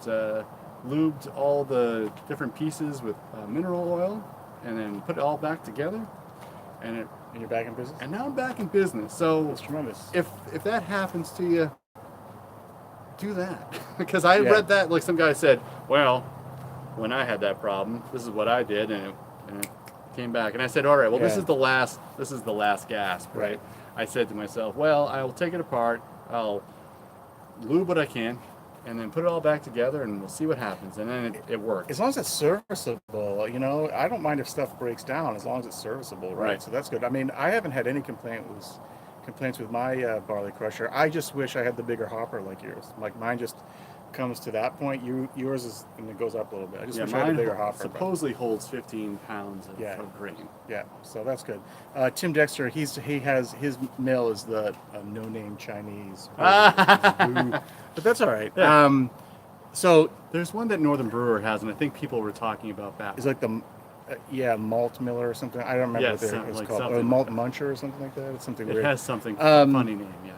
lubed all the different pieces with mineral oil, and then put it all back together. And you're back in business? And now I'm back in business. So that's tremendous. If that happens to you, do that. Because I read that, like some guy said, well, when I had that problem, this is what I did, and it came back. And I said, all right, well, this is the last gasp, right? I said to myself, well, I will take it apart, I'll lube what I can, and then put it all back together, and we'll see what happens. And then it worked. As long as it's serviceable, you know, I don't mind if stuff breaks down as long as it's serviceable, right? So that's good. I mean, I haven't had any complaints with my barley crusher. I just wish I had the bigger hopper like yours. Like mine just comes to that point. Yours is, and it goes up a little bit. I just wish I had a bigger hopper. Supposedly holds 15 pounds of grain. Yeah, so that's good. Tim Dexter, he has his mill is the no-name Chinese, but that's all right. Yeah. So there's one that Northern Brewer has, and I think people were talking about that. It's like the malt miller or something. I don't remember what it's called. Or malt muncher or something like that. It's something weird. It has something funny name, yes.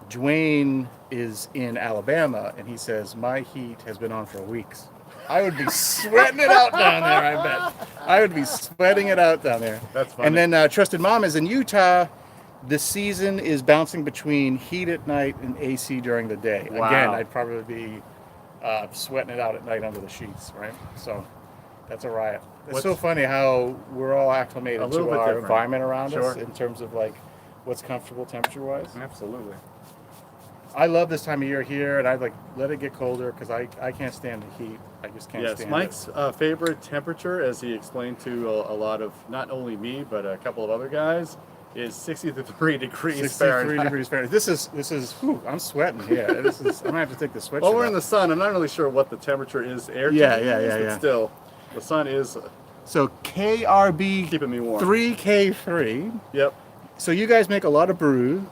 Dwayne is in Alabama, and he says, my heat has been on for weeks. I would be sweating it out down there, I bet. I would be sweating it out down there. That's funny. And then Trusted Mom is in Utah. The season is bouncing between heat at night and AC during the day. Wow. Again, I'd probably be sweating it out at night under the sheets, right? So that's a riot. It's so funny how we're all acclimated to our environment around us in terms of like what's comfortable temperature-wise. Absolutely. I love this time of year here, and I'd like let it get colder because I can't stand the heat. I just can't stand it. Mike's favorite temperature, as he explained to a lot of, not only me, but a couple of other guys, is 63 degrees 63 Fahrenheit. degrees Fahrenheit. This is I'm sweating here. I'm gonna have to take the sweatshirt Well, we're off. in the sun. I'm not really sure what the temperature is air Yeah. But still, the sun is so KRB keeping me warm. 3K3. Yep. So you guys make a lot of brew.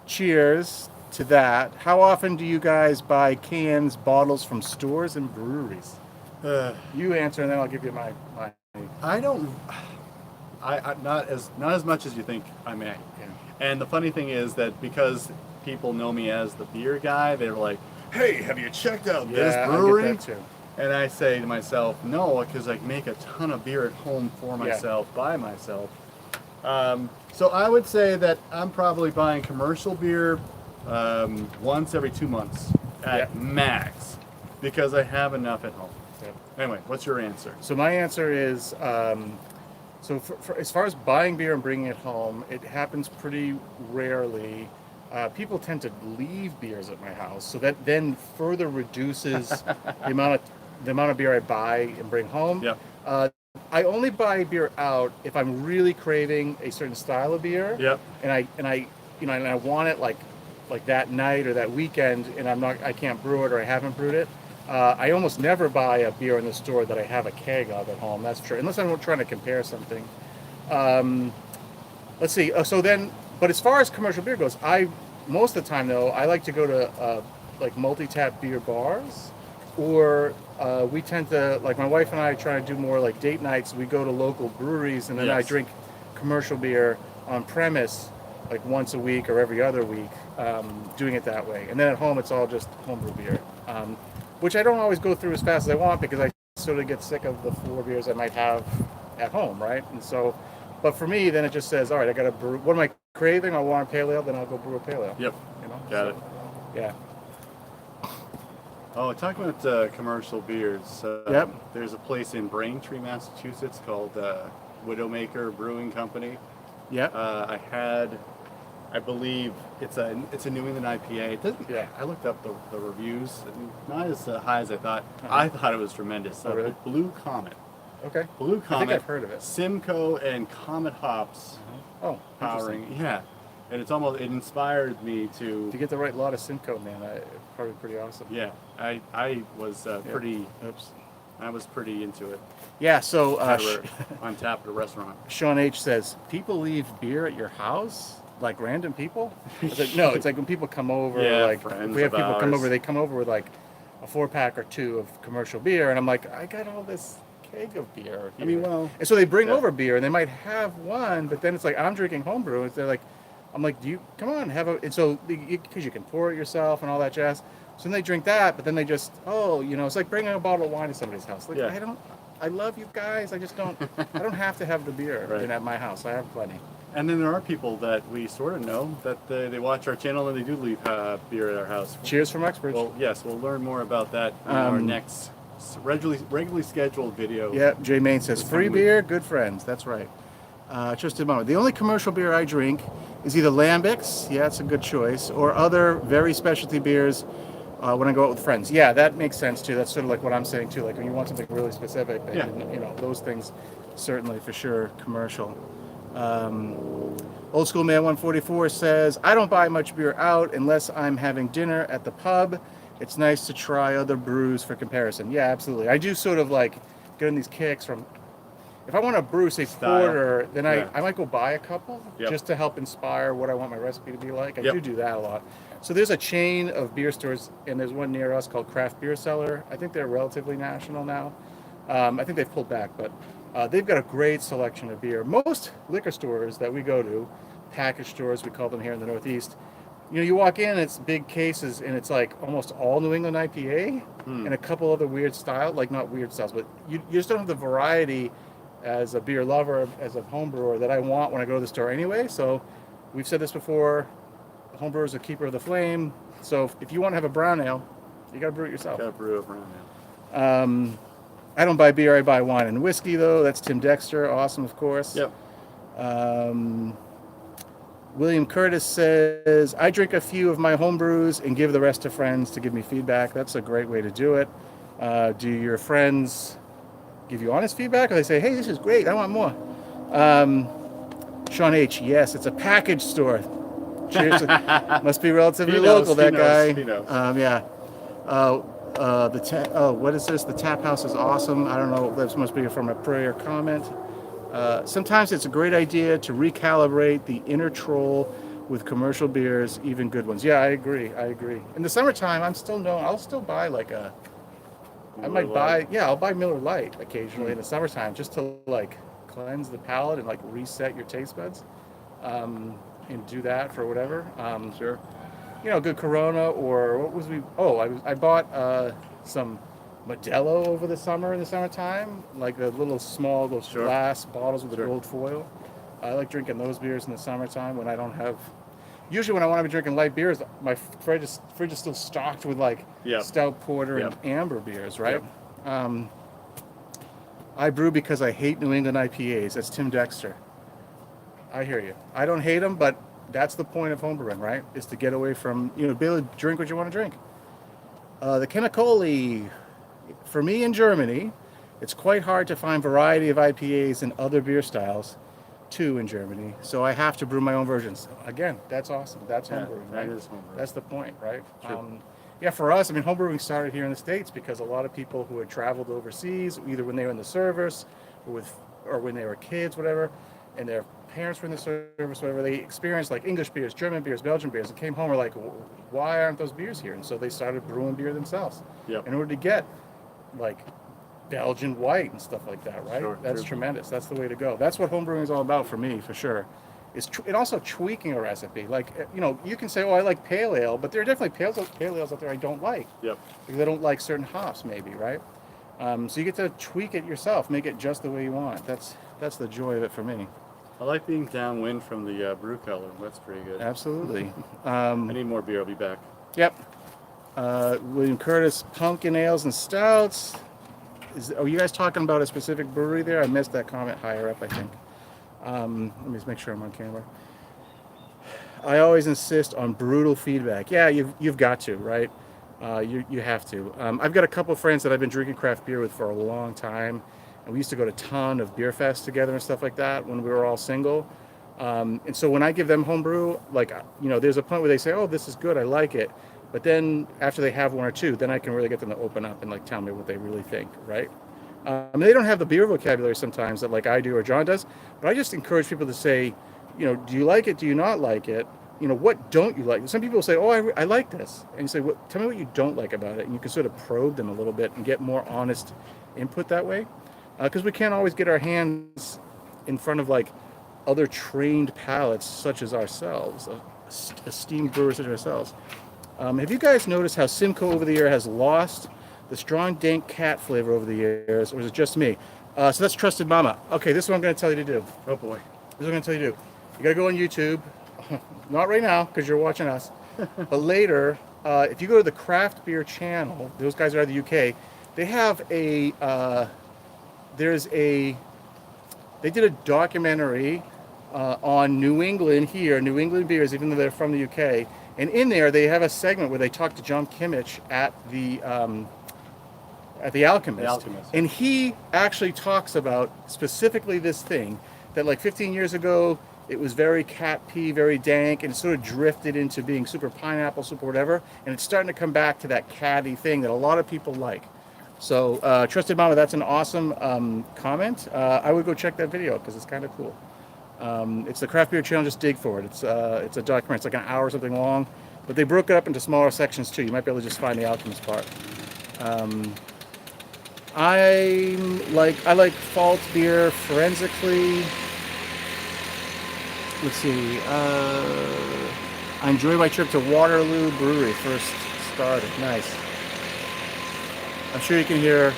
Cheers. to that, how often do you guys buy cans, bottles from stores and breweries? You answer, and then I'll give you my. I don't. I not as much as you think I may. Yeah. And the funny thing is that because people know me as the beer guy, they're like, "Hey, have you checked out this brewery?" I get that too. And I say to myself, "No," because I make a ton of beer at home for myself, by myself. So I would say that I'm probably buying commercial beer once every 2 months at max, because I have enough at home. Yep. Anyway, what's your answer? So my answer is, so for as far as buying beer and bringing it home, it happens pretty rarely. People tend to leave beers at my house, so that then further reduces the amount of beer I buy and bring home. Yep. I only buy beer out if I'm really craving a certain style of beer. Yep. And I want it like that night or that weekend, and I can't brew it or I haven't brewed it. I almost never buy a beer in the store that I have a keg of at home. That's true, unless I'm trying to compare something. Let's see. But as far as commercial beer goes, most of the time though, I like to go to like multi-tap beer bars, or we tend to, like my wife and I try to do more like date nights. We go to local breweries, and then I drink commercial beer on premise like once a week or every other week, doing it that way. And then at home, it's all just homebrew beer, which I don't always go through as fast as I want, because I sort of get sick of the 4 beers I might have at home, right? And so, but for me, then it just says, all right, I got to brew. What am I craving? I want a pale ale, then I'll go brew a pale ale. Yep. Got it. Yeah. Oh, talking about commercial beers. There's a place in Braintree, Massachusetts called Widowmaker Brewing Company. Yep. I believe it's a New England IPA. It doesn't. Yeah. I looked up the reviews. Not as high as I thought. I thought it was tremendous. Oh, really? Blue Comet. Okay. Blue Comet. I think I've heard of it. Simcoe and Comet hops. Oh, powering. Yeah. And it inspired me to get the right lot of Simcoe, man. Probably pretty awesome. Yeah. I was pretty. Oops. I was pretty into it. Yeah. So on tap at a restaurant. Sean H says, people leave beer at your house, like random people. It's like, no, it's like when people come over. Yeah, like friends we have of people come ours. over. They come over with like a 4-pack or 2 of commercial beer, and I'm like, I got all this keg of beer here. I mean, well, and so they bring over beer, and they might have one, but then it's like, I'm drinking homebrew, and they're like, I'm like, come on, have a. And so because you can pour it yourself and all that jazz. So then they drink that, but then they just, it's like bringing a bottle of wine to somebody's house. Like, I love you guys. I just don't. I don't have to have the beer at my house. I have plenty. And then there are people that we sort of know that they watch our channel and they do leave beer at our house. Cheers from experts. Well, yes, we'll learn more about that in our next regularly scheduled video. Yeah, Jay Main says, free beer, good friends. That's right. Just a moment. The only commercial beer I drink is either Lambics, it's a good choice, or other very specialty beers when I go out with friends. Yeah, that makes sense too. That's sort of like what I'm saying too. Like when you want something really specific, then, those things certainly for sure commercial. Old School Man 144 says, I don't buy much beer out unless I'm having dinner at the pub. It's nice to try other brews for comparison. Yeah, absolutely. I do sort of like getting these kicks from, if I want to brew, say, porter, then I might go buy a couple just to help inspire what I want my recipe to be like. I do that a lot. So there's a chain of beer stores, and there's one near us called Craft Beer Cellar. I think they're relatively national now. I think they've pulled back, but they've got a great selection of beer. Most liquor stores that we go to, package stores, we call them here in the Northeast, you walk in, it's big cases, and it's like almost all New England IPA and a couple other weird styles, like not weird styles, but you just don't have the variety as a beer lover, as a home brewer, that I want when I go to the store anyway. So we've said this before, home brewer is a keeper of the flame. So if you want to have a brown ale, you got to brew it yourself. Got to brew a brown ale. I don't buy beer, I buy wine and whiskey, though. That's Tim Dexter. Awesome, of course. Yep. William Curtis says, I drink a few of my home brews and give the rest to friends to give me feedback. That's a great way to do it. Do your friends give you honest feedback, or they say, hey, this is great, I want more? Sean H, yes, it's a package store. Cheers. Must be relatively local, that guy. He knows. What is this? The tap house is awesome. I don't know, this must be from a prayer comment. Sometimes it's a great idea to recalibrate the inner troll with commercial beers, even good ones. Yeah, I agree. In the summertime, I'll still buy like I'll buy Miller Lite occasionally in the summertime just to like cleanse the palate and like reset your taste buds, and do that for whatever. Sure. Good Corona or what was we? Oh, I bought some Modelo over the summertime, like the little small those Sure. glass bottles with the Sure. gold foil. I like drinking those beers in the summertime when I don't have. Usually, when I want to be drinking light beers, my fridge is still stocked with like Yep. stout porter Yep. and amber beers, right? Yep. I brew because I hate New England IPAs. That's Tim Dexter. I hear you. I don't hate them, but that's the point of homebrewing, right? Is to get away from, be able to drink what you want to drink. The Chemicoli, for me in Germany, it's quite hard to find variety of IPAs and other beer styles, too, in Germany. So I have to brew my own versions. Again, that's awesome. That's homebrewing, right? That is homebrewing. That's the point, right? Sure. Yeah, for us, homebrewing started here in the States because a lot of people who had traveled overseas, either when they were in the service or when they were kids, whatever, and their parents were in the service, whatever, they experienced like English beers, German beers, Belgian beers, and came home and were like, why aren't those beers here? And so they started brewing beer themselves Yep. in order to get like Belgian white and stuff like that, right? Sure, That's true. tremendous. That's the way to go. That's what homebrewing is all about for me, for sure. And also tweaking a recipe. Like, you can say, oh, I like pale ale, but there are definitely pale ales out there I don't like. Yep. Because I don't like certain hops, maybe, right? So you get to tweak it yourself, make it just the way you want. That's the joy of it for me. I like being downwind from the brew color. That's pretty good. Absolutely. I need more beer. I'll be back. Yep. William Curtis, pumpkin ales and stouts. Are you guys talking about a specific brewery there? I missed that comment higher up, I think. Let me just make sure I'm on camera. I always insist on brutal feedback. Yeah, you've got to, right? You have to. I've got a couple of friends that I've been drinking craft beer with for a long time, and we used to go to a ton of beer fests together and stuff like that when we were all single. And so when I give them homebrew, like, there's a point where they say, oh, this is good, I like it. But then after they have one or two, then I can really get them to open up and like tell me what they really think, right? They don't have the beer vocabulary sometimes that like I do or John does, but I just encourage people to say, do you like it? Do you not like it? What don't you like? Some people say, oh, I like this. And you say, tell me what you don't like about it. And you can sort of probe them a little bit and get more honest input that way. Because we can't always get our hands in front of like other trained palates such as ourselves, esteemed brewers such as ourselves. Have you guys noticed how Simcoe over the year has lost the strong dank cat flavor over the years, or is it just me? So that's Trusted Mama. Okay, this is what I'm going to tell you to do. Oh boy. This is what I'm going to tell you to do. You got to go on YouTube. Not right now because you're watching us, but later, if you go to the Craft Beer channel, those guys are out of the UK. They have they did a documentary on New England beers, even though they're from the UK. And in there, they have a segment where they talk to John Kimmich at the Alchemist. The Alchemist. And he actually talks about specifically this thing that like 15 years ago, it was very cat pee, very dank, and it sort of drifted into being super pineapple, super whatever. And it's starting to come back to that catty thing that a lot of people like. So, Trusted Mama, that's an awesome comment. I would go check that video because it's kind of cool. It's the Craft Beer channel. Just dig for it. It's a documentary. It's like an hour or something long, but they broke it up into smaller sections too. You might be able to just find the Alchemist part. I like Fault beer forensically. Let's see. I enjoy my trip to Waterloo Brewery. First started. Nice. I'm sure you can hear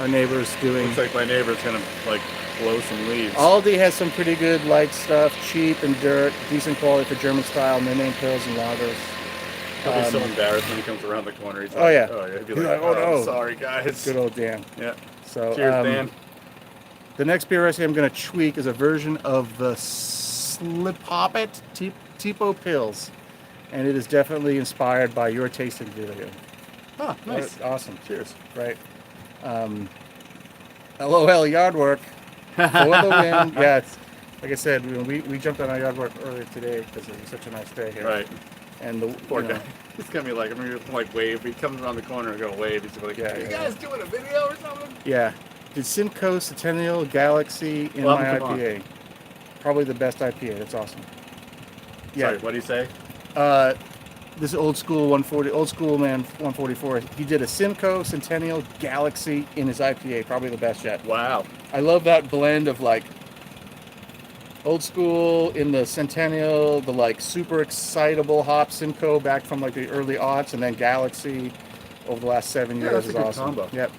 our neighbors doing. Looks like my neighbor's gonna like blow some leaves. Aldi has some pretty good light stuff, cheap and dirt, decent quality for German style, no-name pills and lagers. He'll be so embarrassed when he comes around the corner. He's like, Oh yeah. Oh yeah. He'll be He's like, like, oh, no. sorry guys. Good old Dan. Yeah. So, Cheers, Dan. The next beer recipe I'm going to tweak is a version of the Slipoppet Tipo Pills, and it is definitely inspired by your tasting video. Oh, nice. Awesome. Cheers. Right. LOL yard work for the win. Yeah, it's like I said, we jumped on our yard work earlier today because it was such a nice day here. Right. And the Poor guy. He's gonna be like, like wave. He comes around the corner and go wave. He's gonna be like, Yeah, you yeah. guys doing a video or something? Yeah. Did Simcoe Centennial Galaxy in Well, my come on. IPA? Probably the best IPA. That's awesome. Yeah. Sorry, what do you say? This old school 140, old school man 144. He did a Simcoe Centennial Galaxy in his IPA, probably the best yet. Wow. I love that blend of like old school in the Centennial, the like super excitable hop Simcoe back from like the early aughts, and then Galaxy over the last 7 years that's a is good awesome. combo. Yep.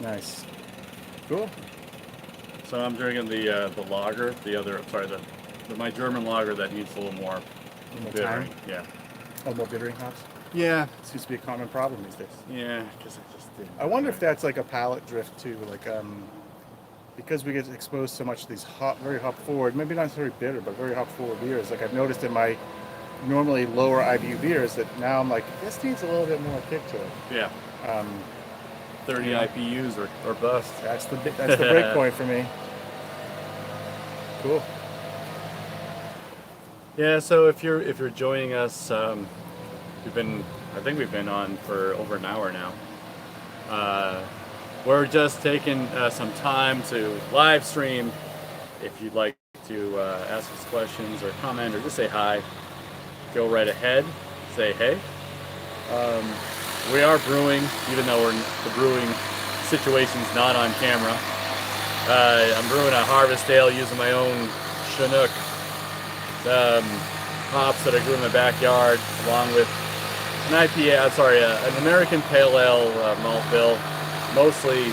Nice. Cool. So I'm drinking the lager, my German lager that needs a little more More bittering. time? Yeah. Oh, more bittering hops? Yeah. Seems to be a common problem these days. Yeah, because I just didn't. I wonder if that's like a palate drift too, like because we get exposed so much to these very hop forward, maybe not necessarily bitter, but very hop forward beers. Like I've noticed in my normally lower IBU beers that now I'm like, this needs a little bit more kick to it. Yeah. 30 Yeah. IPUs or bust. That's the break point for me. Cool. Yeah. So if you're joining us, I think we've been on for over an hour now. We're just taking some time to live stream. If you'd like to ask us questions or comment or just say hi, go right ahead. Say hey. We are brewing, even though the brewing situation's not on camera. I'm brewing a harvest ale using my own Chinook hops that I grew in my backyard, along with an American Pale Ale malt bill, mostly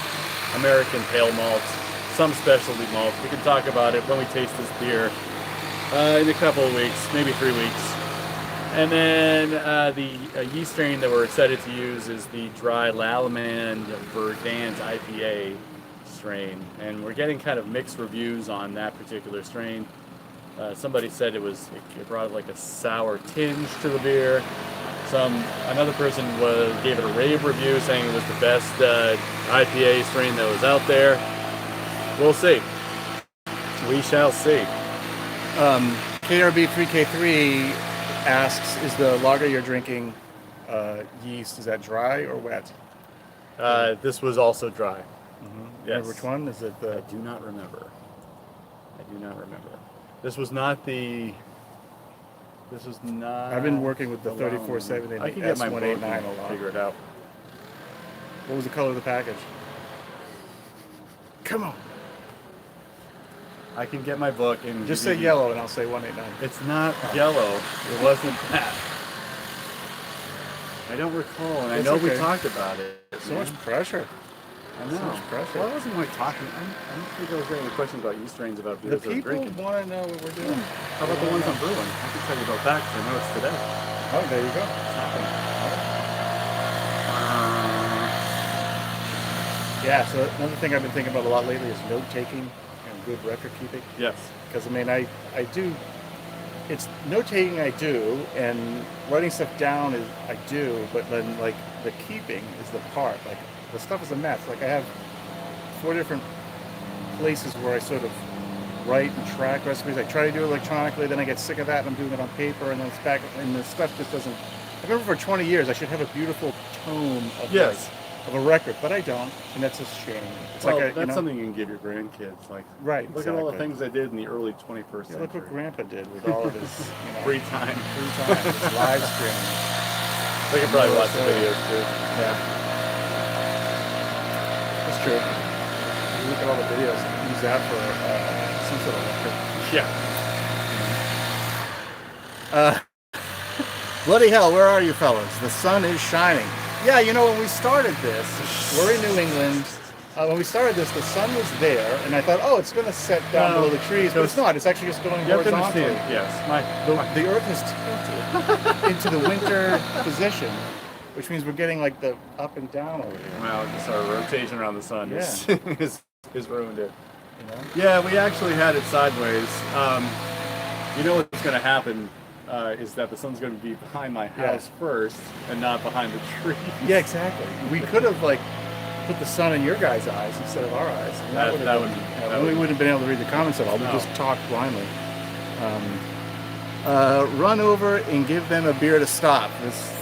American pale malts, some specialty malts. We can talk about it when we taste this beer in a couple of weeks, maybe 3 weeks. And then the yeast strain that we're excited to use is the dry Lallemand Verdant IPA strain. And we're getting kind of mixed reviews on that particular strain. Somebody said it brought like a sour tinge to the beer. Another person gave it a rave review saying it was the best IPA strain that was out there. We'll see. We shall see. KRB3K3 asks, is the lager you're drinking yeast, is that dry or wet? This was also dry. Mm-hmm. Yes. Remember which one? Is it I do not remember. This was not. I've been working with the 3470 and I can get my book S189 and a lot. figure it out. What was the color of the package? Come on. I can get my book and Just say yellow and I'll say 189. It's not yellow. It wasn't that. I don't recall, and I know we talked about it. So much pressure. I know. So much pressure. Well, I wasn't like talking. I don't think I was getting any questions about yeast strains about The beers that I'm people drinking. want to know what we're doing. How about the ones I'm brewing? I can tell you about that because I know it's today. Oh, there you go. It's happening. Yeah, so another thing I've been thinking about a lot lately is note taking and good record keeping. Yes. Because I mean, I do. It's note taking I do, and writing stuff down is I do, but then like the keeping is the part. Like the stuff is a mess. Like I have 4 different places where I sort of write and track recipes. I try to do it electronically, then I get sick of that and I'm doing it on paper, and then it's back, and the stuff just doesn't. I remember for 20 years I should have a beautiful tome of Yes. of a record, but I don't, and that's a shame. It's Well, like that's something you can give your grandkids. Like, Right, look at all the exactly. things I did in the early 21st Yeah, century. look what Grandpa did with all of his Free time. his live streaming. They could probably watch the videos too. Yeah, that's true. You look at all the videos and use that for some sort of record. Yeah. Bloody hell, where are you fellas? The sun is shining. Yeah, you know, when we started this, we're in New England. When we started this, the sun was there, and I thought, oh, it's going to set down below the trees, but it's not. It's actually just going You have to horizontally. understand. Yes. The Earth has tilted into the winter position, which means we're getting like the up and down over here. Well, just our rotation around the sun is ruined it. You know? Yeah, we actually had it sideways. You know what's going to happen is that the sun's going to be behind my house first and not behind the tree. Yeah, exactly. We could have like put the sun in your guys' eyes instead of our eyes. And we wouldn't have been able to read the comments at all. We just talked blindly. Run over and give them a beer to stop. This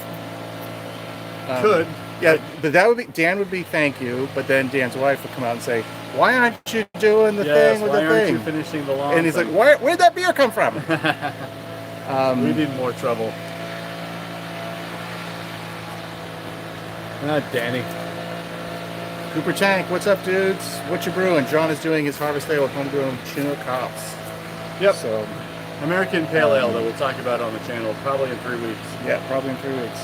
Could. Yeah, but that would be Dan would be thank you, but then Dan's wife would come out and say, "Why aren't you doing the Yes, thing with why the aren't thing?" you finishing the long And he's thing? like, "Where'd that beer come from?" We need more trouble. Not Danny. Cooper Tank, what's up, dudes? What you brewing? John is doing his harvest ale with homebrewing Chinook hops. Yep. So, American Pale Ale that we'll talk about on the channel probably in 3 weeks. yeah, probably in 3 weeks.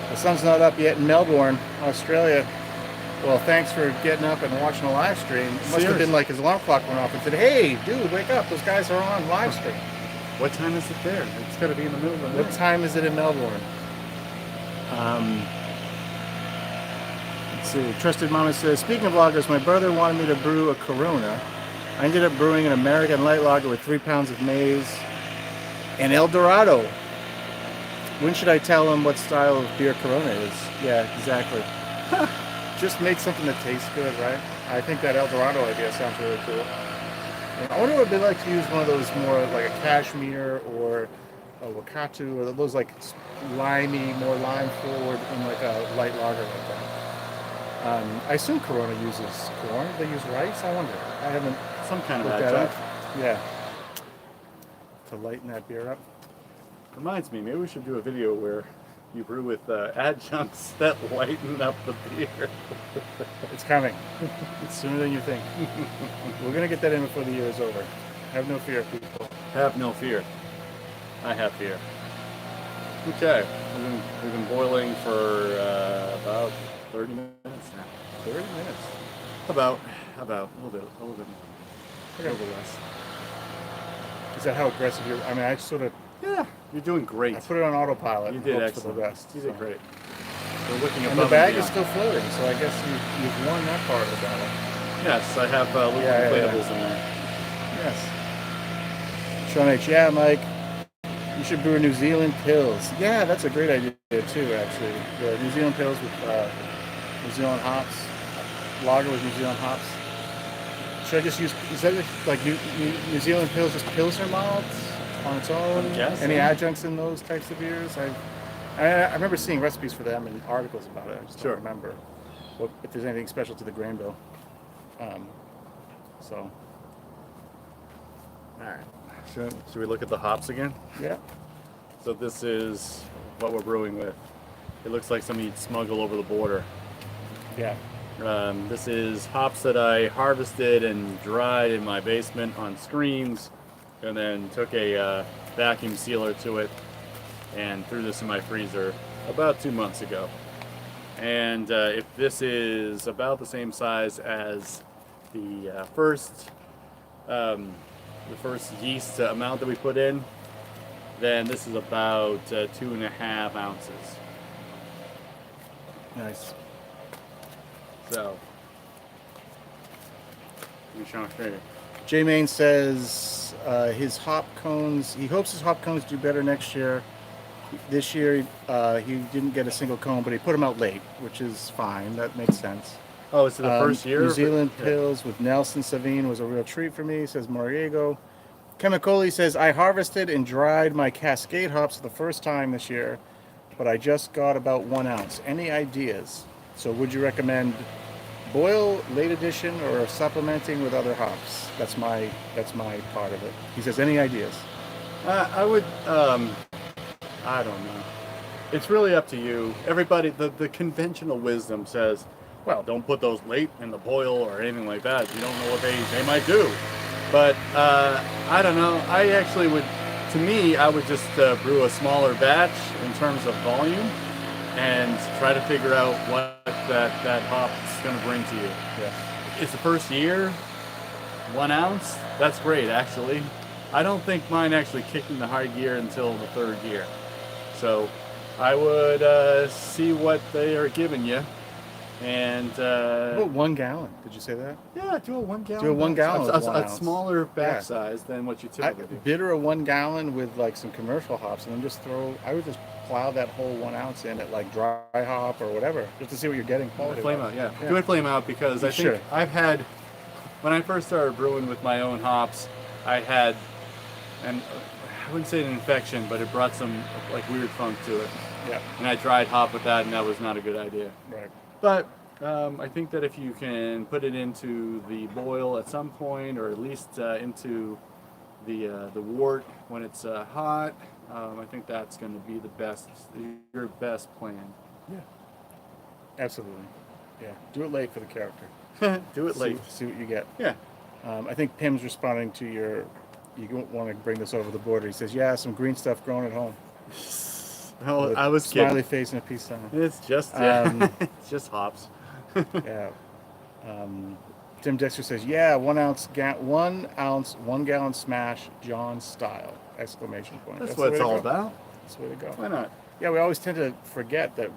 The sun's not up yet in Melbourne, Australia. Well, thanks for getting up and watching a live stream. It must have been like his alarm clock went off and said, "Hey, dude, wake up. Those guys are on live stream." What time is it there? It's got to be in the middle of the What night. time is it in Melbourne? Let's see. Trusted Mama says, speaking of lagers, my brother wanted me to brew a Corona. I ended up brewing an American light lager with 3 pounds of maize and El Dorado. When should I tell him what style of beer Corona is? Yeah, exactly. Just make something that tastes good, right? I think that El Dorado idea sounds really cool. And I wonder what it'd be like to use one of those more like a cashmere or a wakatu or those like limey, more lime forward in like a light lager like that. I assume Corona uses corn. They use rice. I wonder. I haven't Some kind of looked that adjunct. up. Yeah. To lighten that beer up. Reminds me, maybe we should do a video where you brew with adjuncts that lighten up the beer. It's coming. It's sooner than you think. We're gonna get that in before the year is over. Have no fear, people. Have no fear. I have fear. Okay, we've been boiling for about 30 minutes now. 30 minutes. About a little bit more. A little bit less. Is that how aggressive you're? I mean, I sort of Yeah, you're doing great. I put it on autopilot. You and did hoped excellent. for the best. You did so. great. We're looking And above the bag is beyond. still floating, so I guess you've won that part of the battle. Yes, I have little Yeah, inflatables in there. Yes. Sean H. Yeah, Mike. You should brew New Zealand pills. Yeah, that's a great idea too. Actually, the New Zealand pills with New Zealand hops, lager with New Zealand hops. Should I just use? Is that like New Zealand pills, just Pilsner malts on its own? I guess, Any yeah. adjuncts in those types of beers? I remember seeing recipes for them and articles about it. I just Sure. don't remember if there's anything special to the grain bill. So, All right. Should we look at the hops again? yeah. So this is what we're brewing with. It looks like something you'd smuggle over the border. Yeah. This is hops that I harvested and dried in my basement on screens, and then took a vacuum sealer to it and threw this in my freezer about 2 months ago. And if this is about the same size as the first yeast amount that we put in, then this is about 2.5 ounces. Nice. So, let me show you. J Main says his hop cones. He hopes his hop cones do better next year. This year he didn't get a single cone, but he put them out late, which is fine. That makes sense. Oh, is it the first year? New Zealand Yeah. pills with Nelson Savine was a real treat for me, says Moriego. Chemicoli says, I harvested and dried my Cascade hops for the first time this year, but I just got about 1 ounce. Any ideas? So would you recommend boil, late addition, or supplementing with other hops? That's my part of it. He says, any ideas? I would, I don't know. It's really up to you. Everybody, the conventional wisdom says, well, don't put those late in the boil or anything like that. You don't know what they might do. But I don't know. I actually would, to me, I would just brew a smaller batch in terms of volume and try to figure out what that hop is going to bring to you. Yeah. It's the first year, 1 ounce. That's great, actually. I don't think mine actually kicked into high gear until the 3rd year. So I would see what they are giving you. And About 1 gallon. Did you say that? yeah, do a 1 gallon. Do a 1 gallon with A 1 ounce. smaller batch Yeah. size than what you typically do. Bitter a 1 gallon with like some commercial hops, and then just I would just plow that whole 1 ounce in at like dry hop or whatever, just to see what you're getting Do quality. a flame out, yeah. Do a flame out because I think Sure. I've had, when I first started brewing with my own hops, I had and I wouldn't say an infection, but it brought some like weird funk to it. Yeah. And I tried hop with that, and that was not a good idea. Right. But I think that if you can put it into the boil at some point, or at least into the wort when it's hot, I think that's going to be your best plan. Yeah. Absolutely. Yeah. Do it late for the character. Do it late. See what you get. Yeah. I think Pim's responding to your. You don't want to bring this over the border. He says, "Yeah, some green stuff growing at home." No, With I was smiley kidding. face and a peace sign. It's just it's just hops. Yeah. Tim Dexter says, "Yeah, 1 ounce, 1 gallon smash, John style!" Exclamation point. That's the what way it's to all go. about. That's the way to go. Why not? Yeah, we always tend to forget that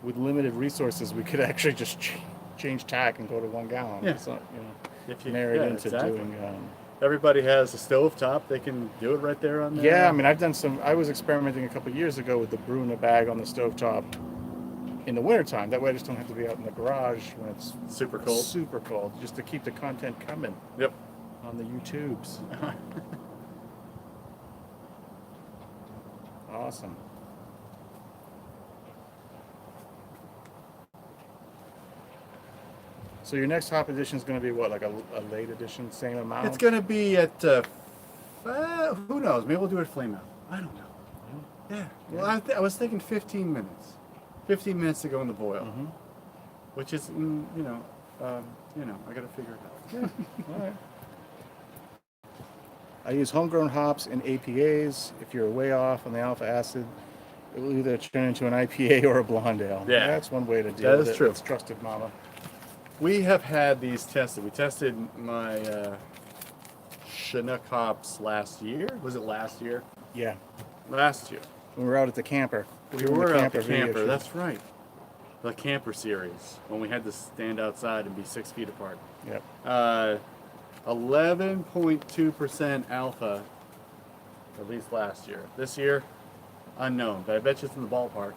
with limited resources, we could actually just change tack and go to 1 gallon. Yeah. It's not, If you married yeah, into exactly. doing. Everybody has a stove top. They can do it right there on there. Yeah, I mean, I've done some. I was experimenting a couple of years ago with the brew in a bag on the stovetop in the wintertime. That way, I just don't have to be out in the garage when it's super cold. super cold, just to keep the content coming Yep. on the YouTubes. Awesome. So your next hop edition is going to be what, like a late edition, same amount? It's gonna be at who knows? Maybe we'll do it flame out. I don't know. Yeah. Well, I was thinking 15 minutes. 15 minutes to go in the boil, Mhm. which is I got to figure it out. Yeah. All right. I use homegrown hops and APAs. If you're way off on the alpha acid, it will either turn into an IPA or a blonde ale. Yeah. That's one way to deal That with is it. true. It's trusted mama. We have had these tested. We tested my Chinook hops last year. Was it last year? Yeah. Last year. When we were out at the camper. We doing were at the video camper. shoot. That's right. The camper series when we had to stand outside and be 6 feet apart. Yep. 11.2% alpha, at least last year. This year, unknown, but I bet you it's in the ballpark.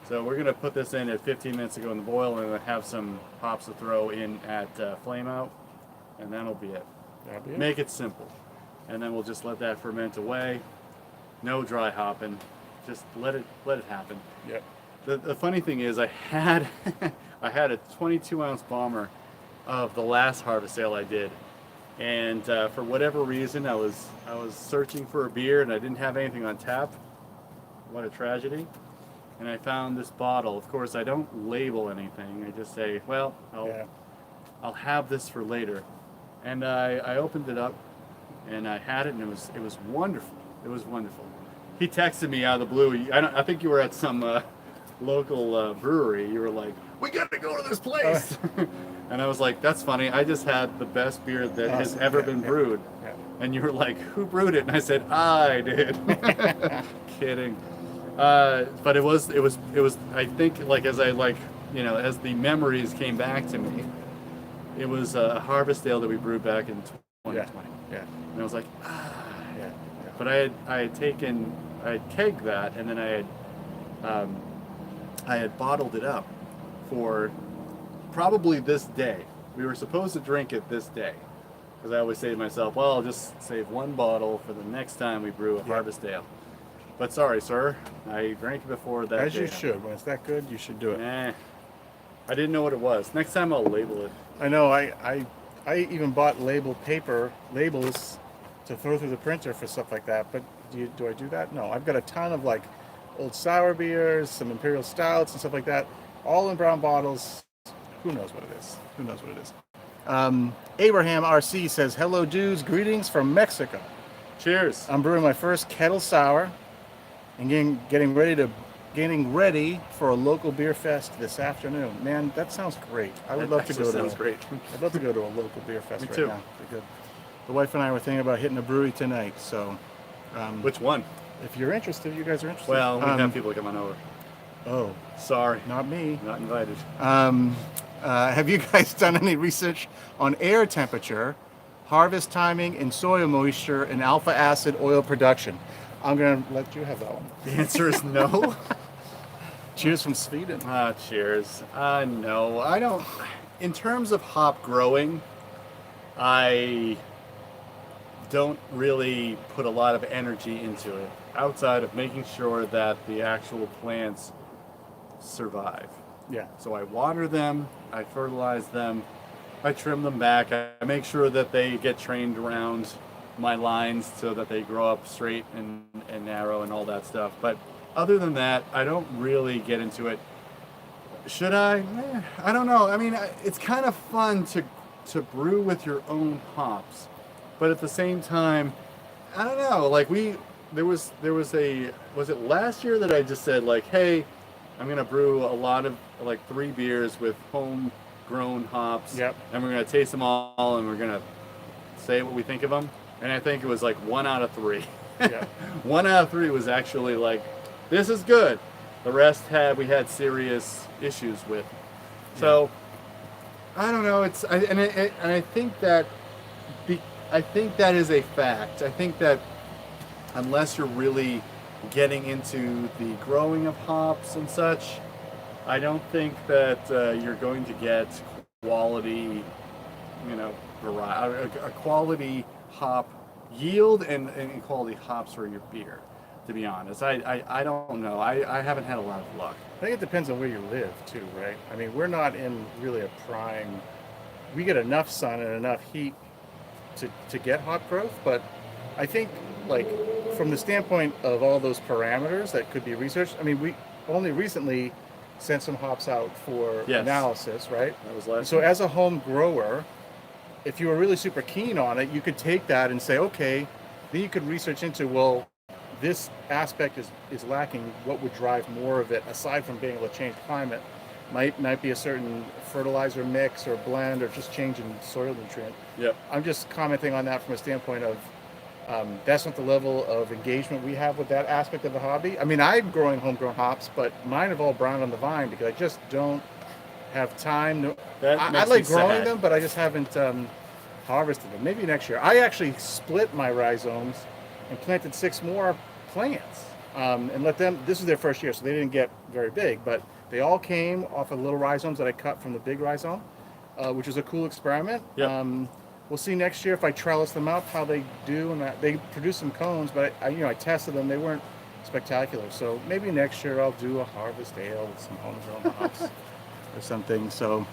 So we're gonna put this in at 15 minutes to go in the boil, and then have some hops to throw in at flame out, and that'll be it. That'll be it. Make it simple, and then we'll just let that ferment away. No dry hopping, just let it happen. Yep. The funny thing is, I had a 22-ounce bomber of the last harvest ale I did, and for whatever reason, I was searching for a beer and I didn't have anything on tap. What a tragedy! And I found this bottle. Of course, I don't label anything. I just say, well, I'll have this for later. And I opened it up, and I had it, and it was wonderful. It was wonderful. He texted me out of the blue. I think you were at some local brewery. You were like, we got to go to this place. And I was like, that's funny. I just had the best beer that has ever been brewed. Yeah. And you were like, who brewed it? And I said, I did. Kidding. But it was. I think as as the memories came back to me, it was a harvest ale that we brewed back in 2020. Yeah. And I was like, Yeah. but I had kegged that, and then I had bottled it up for probably this day. We were supposed to drink it this day, because I always say to myself, well, I'll just save one bottle for the next time we brew a harvest ale. But sorry, sir, I drank it before that. As day you happened. should. When it's that good, you should do it. I didn't know what it was. Next time I'll label it. I know. I even bought labels to throw through the printer for stuff like that. But do I do that? No. I've got a ton of like old sour beers, some imperial stouts, and stuff like that, all in brown bottles. Who knows what it is? Who knows what it is? Abraham RC says, "Hello, dudes. Greetings from Mexico. Cheers. I'm brewing my first kettle sour and getting ready for a local beer fest this afternoon." Man, that sounds great. I would love to go to. Sounds great. I'd love to go to a local beer fest Me right too. now. Be good. The wife and I were thinking about hitting a brewery tonight. So, Which one? if you're interested, you guys are interested. Well, we have people coming over. Oh, Sorry, not me. not invited. Have you guys done any research on air temperature, harvest timing, and soil moisture in alpha acid oil production? I'm going to let you have that one. The answer is no. Cheers from Sweden. Cheers. No, I don't. In terms of hop growing, I don't really put a lot of energy into it outside of making sure that the actual plants survive. Yeah. So I water them, I fertilize them, I trim them back, I make sure that they get trained around my lines so that they grow up straight and narrow and all that stuff. But other than that, I don't really get into it. Should I? I don't know. I mean, it's kind of fun to brew with your own hops, but at the same time, I don't know. Like there was it last year that I just said like, hey, I'm gonna brew a lot of like 3 beers with homegrown hops. Yep. And we're gonna taste them all, and we're gonna say what we think of them. And I think it was like 1 out of 3. Yeah. 1 out of 3 was actually like, this is good. The rest we had serious issues with. So I don't know. I think that I think that is a fact. I think that unless you're really getting into the growing of hops and such, I don't think that you're going to get quality, a quality hop yield and quality hops for your beer. To be honest, I don't know. I haven't had a lot of luck. I think it depends on where you live too, right? I mean, we're not in really a prime. We get enough sun and enough heat to get hop growth, but I think like from the standpoint of all those parameters that could be researched. I mean, we only recently sent some hops out for analysis, right? That was last. So as a home grower, if you were really super keen on it, you could take that and say, okay, then you could research into, well, this aspect is lacking. What would drive more of it aside from being able to change climate? Might be a certain fertilizer mix or blend or just changing soil nutrient. Yep. I'm just commenting on that from a standpoint of that's not the level of engagement we have with that aspect of the hobby. I mean, I'm growing homegrown hops, but mine have all brown on the vine because I just don't have time. I like growing them, but I just haven't harvested them. Maybe next year. I actually split my rhizomes and planted 6 more plants and let them. This is their first year, so they didn't get very big, but they all came off of little rhizomes that I cut from the big rhizome, which was a cool experiment. Yep. We'll see next year if I trellis them up how they do, and they produce some cones, but I tested them. They weren't spectacular. So maybe next year I'll do a harvest ale with some homegrown hops or something. So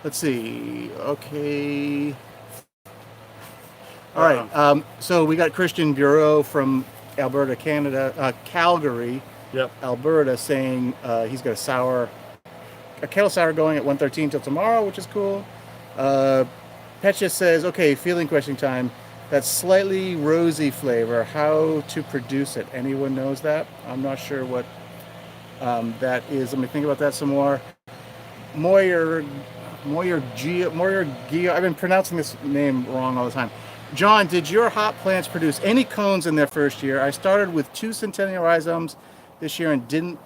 let's see. Okay. All right. So we got Christian Bureau from Alberta, Canada, Calgary, Alberta, saying he's got a kettle sour going at 1:13 till tomorrow, which is cool. Petcha says, okay, feeling question time. That slightly rosy flavor, how to produce it? Anyone knows that? I'm not sure what that is. Let me think about that some more. Moyer Gio. I've been pronouncing this name wrong all the time. John, did your hop plants produce any cones in their first year? I started with 2 centennial rhizomes this year and didn't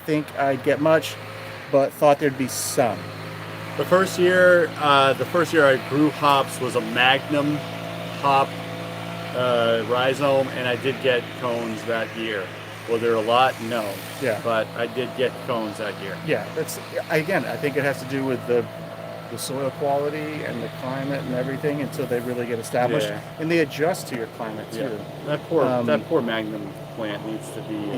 think I'd get much, but thought there'd be some. The first year I grew hops was a Magnum hop rhizome, and I did get cones that year. Were there a lot? No. Yeah. But I did get cones that year. Yeah, that's again. I think it has to do with the soil quality and the climate and everything until they really get established, and they adjust to your climate too. Yeah. That poor Magnum plant needs to be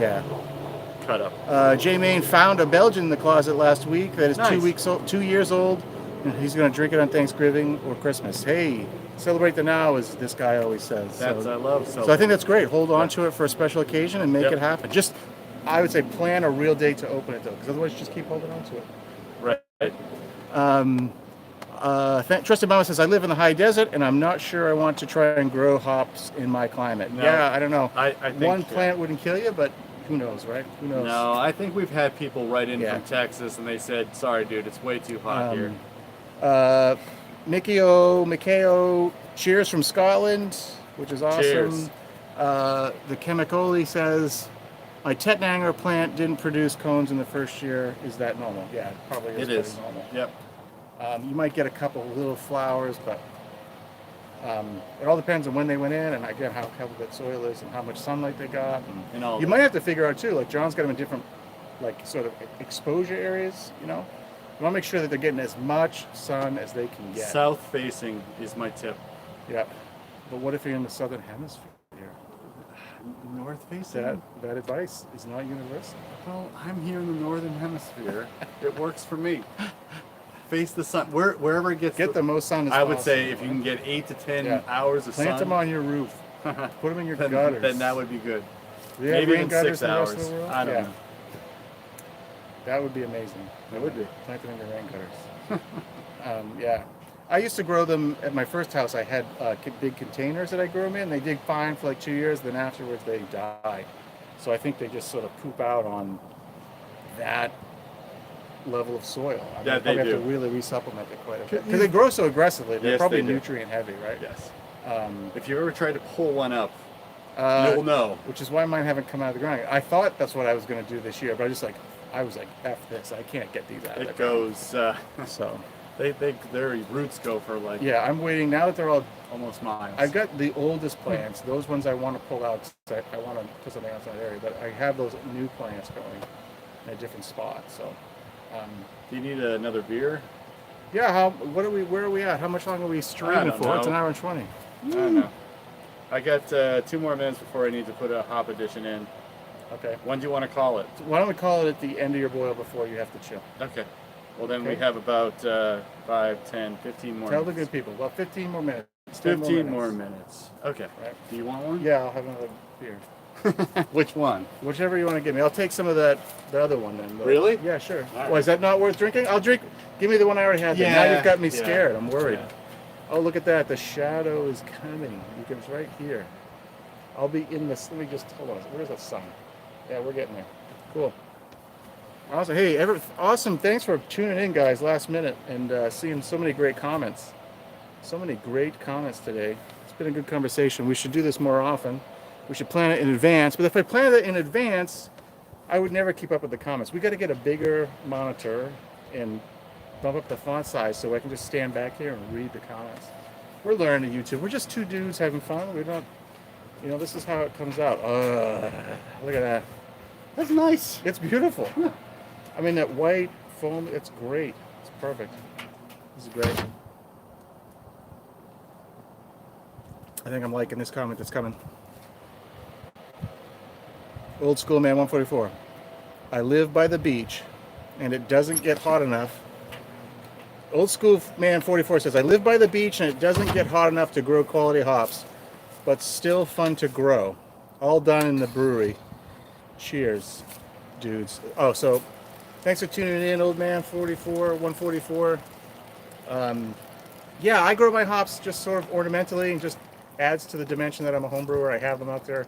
cut up. J Main found a Belgian in the closet last week that is Nice. 2 years old, and he's going to drink it on Thanksgiving or Christmas. Hey, celebrate the now, as this guy always says. I love so I think that's great. Hold on to it for a special occasion and make it happen. Just, I would say, plan a real date to open it though, because otherwise you just keep holding on to it. Right. Trusted Mama says, I live in the high desert and I'm not sure I want to try and grow hops in my climate. No, I don't know. I think one plant wouldn't kill you, but who knows, right? Who knows? No, I think we've had people write in from Texas and they said, sorry dude, it's way too hot here. Mikao, cheers from Scotland, which is awesome. Cheers. The Chemicoli says, my Tettnanger plant didn't produce cones in the first year. Is that normal? Yeah, it probably is. It is. Normal. Yep. You might get a couple of little flowers, but it all depends on when they went in and again how healthy that soil is and how much sunlight they got. And all you might have to figure out too, like John's got them in different, like sort of exposure areas, You want to make sure that they're getting as much sun as they can get. South facing is my tip. Yeah. But what if you're in the southern hemisphere? North facing? That advice is not universal. Well, I'm here in the northern hemisphere. It works for me. Face the sun. Wherever it gets. Get the most sun as possible. I would say if you can get 8 to 10 hours of sun. Plant them on your roof. Put them in your gutters. Then that would be good. Maybe in 6 hours. I don't know. That would be amazing. It would be. Plant them in your rain gutters. Yeah. I used to grow them at my first house. I had big containers that I grew them in. They did fine for like 2 years. Then afterwards they died. So I think they just sort of poop out on that level of soil. I mean, they have do. to really resupplement it quite a bit. Because they grow so aggressively. They're probably they nutrient heavy, right? Yes. If you ever try to pull one up, you'll know. Which is why mine haven't come out of the ground. I thought that's what I was going to do this year, but I was like, F this. I can't get these out of the ground. So their roots go for like I'm waiting now that they're all almost miles. I've got the oldest plants. Those ones I want to pull out. I want to put something else in that area, but I have those new plants going in a different spot. So, do you need another beer? Yeah. Where are we at? How much longer are we streaming for? It's an hour and 20. I don't know. I got 2 more minutes before I need to put a hop addition in. Okay. When do you want to call it? Why don't we call it at the end of your boil before you have to chill? Okay. Well, then we have about 5, 10, 15 more Tell minutes. the good people. Well, 15 more minutes. 15 more minutes. Okay. Right. Do you want one? Yeah, I'll have another beer. Which one? Whichever you want to give me. I'll take some of the other one then. Really? Yeah, sure. Right. Well, is that not worth drinking? I'll drink. Give me the one I already had. Yeah. Now you've got me scared. I'm worried. Yeah. Oh, look at that. The shadow is coming. It's right here. I'll be in this. Let me just, hold on. Where's the sun? Yeah, we're getting there. Cool. Awesome. Hey, awesome. Thanks for tuning in, guys, last minute and seeing so many great comments. So many great comments today. It's been a good conversation. We should do this more often. We should plan it in advance. But if I planned it in advance, I would never keep up with the comments. We got to get a bigger monitor and bump up the font size so I can just stand back here and read the comments. We're learning YouTube. We're just 2 dudes having fun. We're not, this is how it comes out. Look at that. That's nice. It's beautiful. I mean, that white foam, it's great. It's perfect. This is great. I think I'm liking this comment that's coming. Old School Man 144. I live by the beach and it doesn't get hot enough. Old School Man 44 says, I live by the beach and it doesn't get hot enough to grow quality hops, but still fun to grow. All done in the brewery. Cheers, dudes. Oh, so thanks for tuning in, Old Man 144. Yeah, I grow my hops just sort of ornamentally and just adds to the dimension that I'm a home brewer. I have them out there.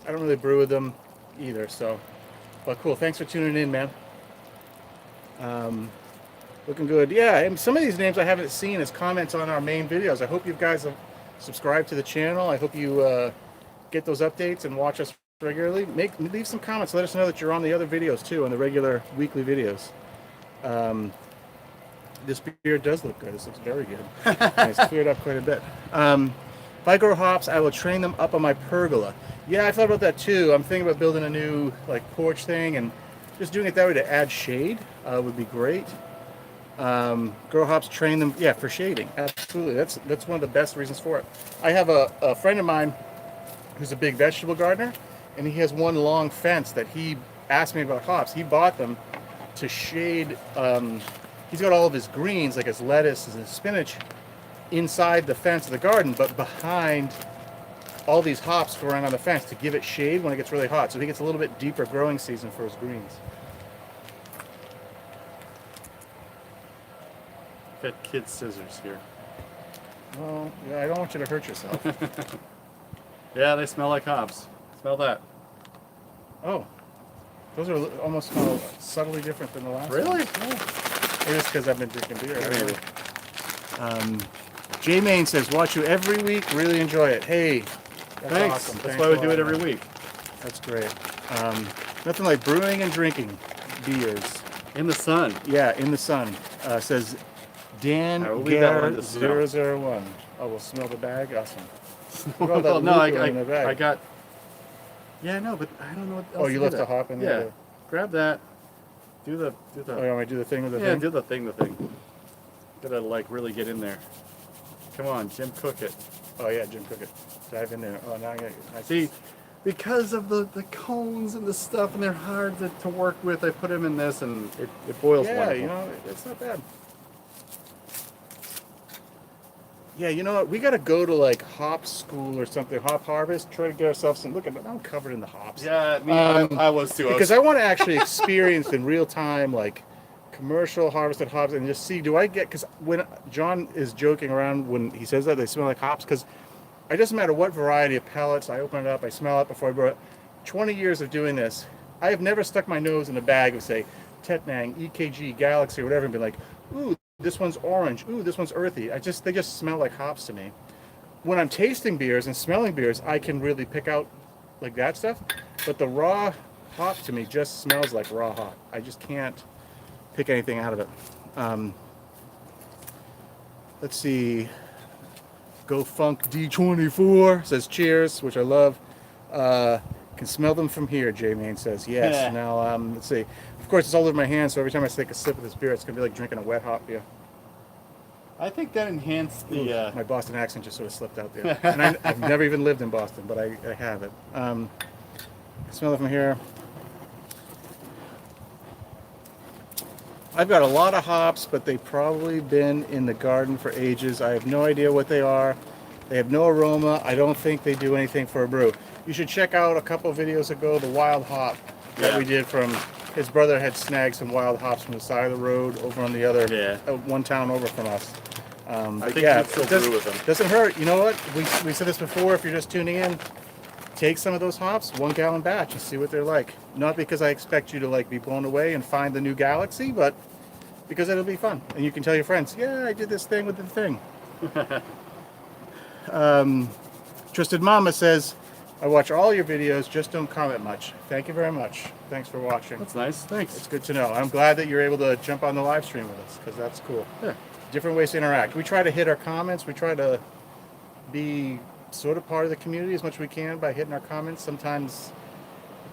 I don't really brew with them either, so. But cool, thanks for tuning in, man. Looking good. Yeah, and some of these names I haven't seen as comments on our main videos. I hope you guys have subscribed to the channel. I hope you get those updates and watch us regularly. Leave some comments. Let us know that you're on the other videos too, on the regular weekly videos. This beer does look good. This looks very good. It's cleared up quite a bit. If I grow hops, I will train them up on my pergola. Yeah, I thought about that too. I'm thinking about building a new porch thing and just doing it that way to add shade would be great. Grow hops, train them, for shading. Absolutely, that's one of the best reasons for it. I have a friend of mine who's a big vegetable gardener, and he has one long fence that he asked me about hops. He bought them to shade. He's got all of his greens, like his lettuce and his spinach, inside the fence of the garden, but behind all these hops growing on the fence to give it shade when it gets really hot. So he gets a little bit deeper growing season for his greens. Got kid scissors here. Well, yeah, I don't want you to hurt yourself. Yeah, they smell like hops. Smell that. Oh, those are almost smell subtly different than the last one. Really? Yeah. Maybe it's because I've been drinking beer. Maybe. J-Main says, watch you every week, really enjoy it. Hey, that's thanks. awesome. That's why we do it every week. That's great. Nothing like brewing and drinking beers. In the sun. Yeah, in the sun. Says Dan Gare 001. Oh, we'll smell the bag? Awesome. Well, no, I got... Yeah, no, but I don't know what else Oh, you left the hop in there? Yeah. Grab that. Do the Oh, you want me to do the thing with the yeah, thing? do the thing. Gotta like really get in there. Come on, Jim, cook it. Oh yeah, Jim, cook it. Dive in there. Oh, now I See, because of the cones and the stuff, and they're hard to work with, I put them in this, and it boils Yeah, wonderful. you know, it's not bad. Yeah, you know what? We got to go to like hop school or something, hop harvest. Try to get ourselves some. Look at that! I'm covered in the hops. Yeah, I was too. Because I want to actually experience in real time, like commercial harvested hops, and just see. Do I get? Because when John is joking around when he says that they smell like hops, because it doesn't matter what variety of pellets. I open it up, I smell it before I brew it. 20 years of doing this, I have never stuck my nose in a bag of say Tetnang, EKG, Galaxy, or whatever, and been like, ooh, this one's orange. Ooh, this one's earthy. They just smell like hops to me. When I'm tasting beers and smelling beers, I can really pick out like that stuff. But the raw hop to me just smells like raw hop. I just can't pick anything out of it. Let's see. Go Funk D24 says cheers, which I love. Can smell them from here, J Main says yes. Yeah. Now let's see. Of course, it's all over my hands, so every time I take a sip of this beer, it's gonna be like drinking a wet hop beer. I think that enhanced the. My Boston accent just sort of slipped out there. And I've never even lived in Boston, but I have it. Smell it from here. I've got a lot of hops, but they've probably been in the garden for ages. I have no idea what they are. They have no aroma. I don't think they do anything for a brew. You should check out a couple of videos ago, the wild hop that we did from, his brother had snagged some wild hops from the side of the road over on the other, one town over from us. I think you still brew with them. Doesn't hurt. You know what? We said this before, if you're just tuning in, take some of those hops, 1 gallon batch, and see what they're like. Not because I expect you to like be blown away and find the new Galaxy, but because it'll be fun. And you can tell your friends, yeah, I did this thing with the thing. Tristan Mama says, I watch all your videos, just don't comment much. Thank you very much. Thanks for watching. That's nice. Thanks. It's good to know. I'm glad that you're able to jump on the live stream with us, because that's cool. Yeah. Different ways to interact. We try to hit our comments. We try to be sort of part of the community as much as we can by hitting our comments. Sometimes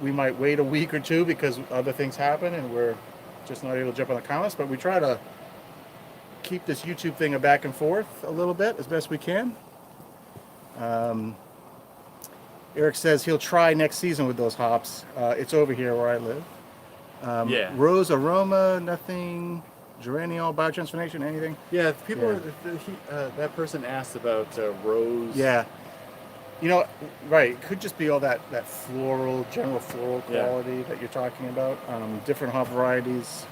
we might wait a week or two because other things happen and we're just not able to jump on the comments, but we try to keep this YouTube thing a back and forth a little bit as best we can. Eric says he'll try next season with those hops. It's over here where I live. Rose aroma, nothing. Geraniol, biotransformation, anything? Yeah, people. That person asked about rose. Yeah. You know, right. It could just be all that floral, general floral quality that you're talking about. Different hop varieties.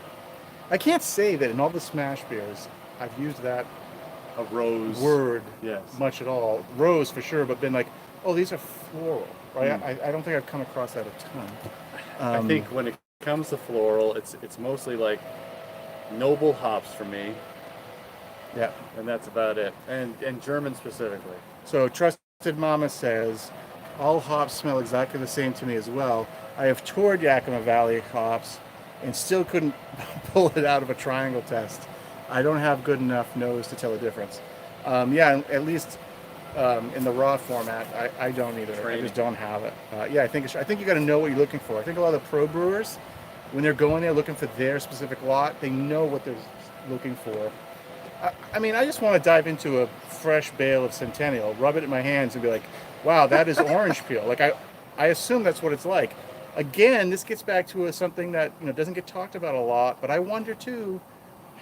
I can't say that in all the smash beers, I've used that A rose word Yes. much at all. Rose for sure, but been like, oh, these are floral, right? I don't think I've come across that a ton. I think when it comes to floral, it's mostly like noble hops for me, Yeah. and that's about it. And German specifically. So Trusted Mama says, all hops smell exactly the same to me as well. I have toured Yakima Valley hops and still couldn't pull it out of a triangle test. I don't have good enough nose to tell the difference. Yeah, at least in the raw format, I don't either. I just don't have it. Yeah, I think you got to know what you're looking for. I think a lot of the pro brewers, when they're going there looking for their specific lot, they know what they're looking for. I mean, I just want to dive into a fresh bale of Centennial, rub it in my hands, and be like, "Wow, that is orange peel." Like I assume that's what it's like. Again, this gets back to something that doesn't get talked about a lot, but I wonder too,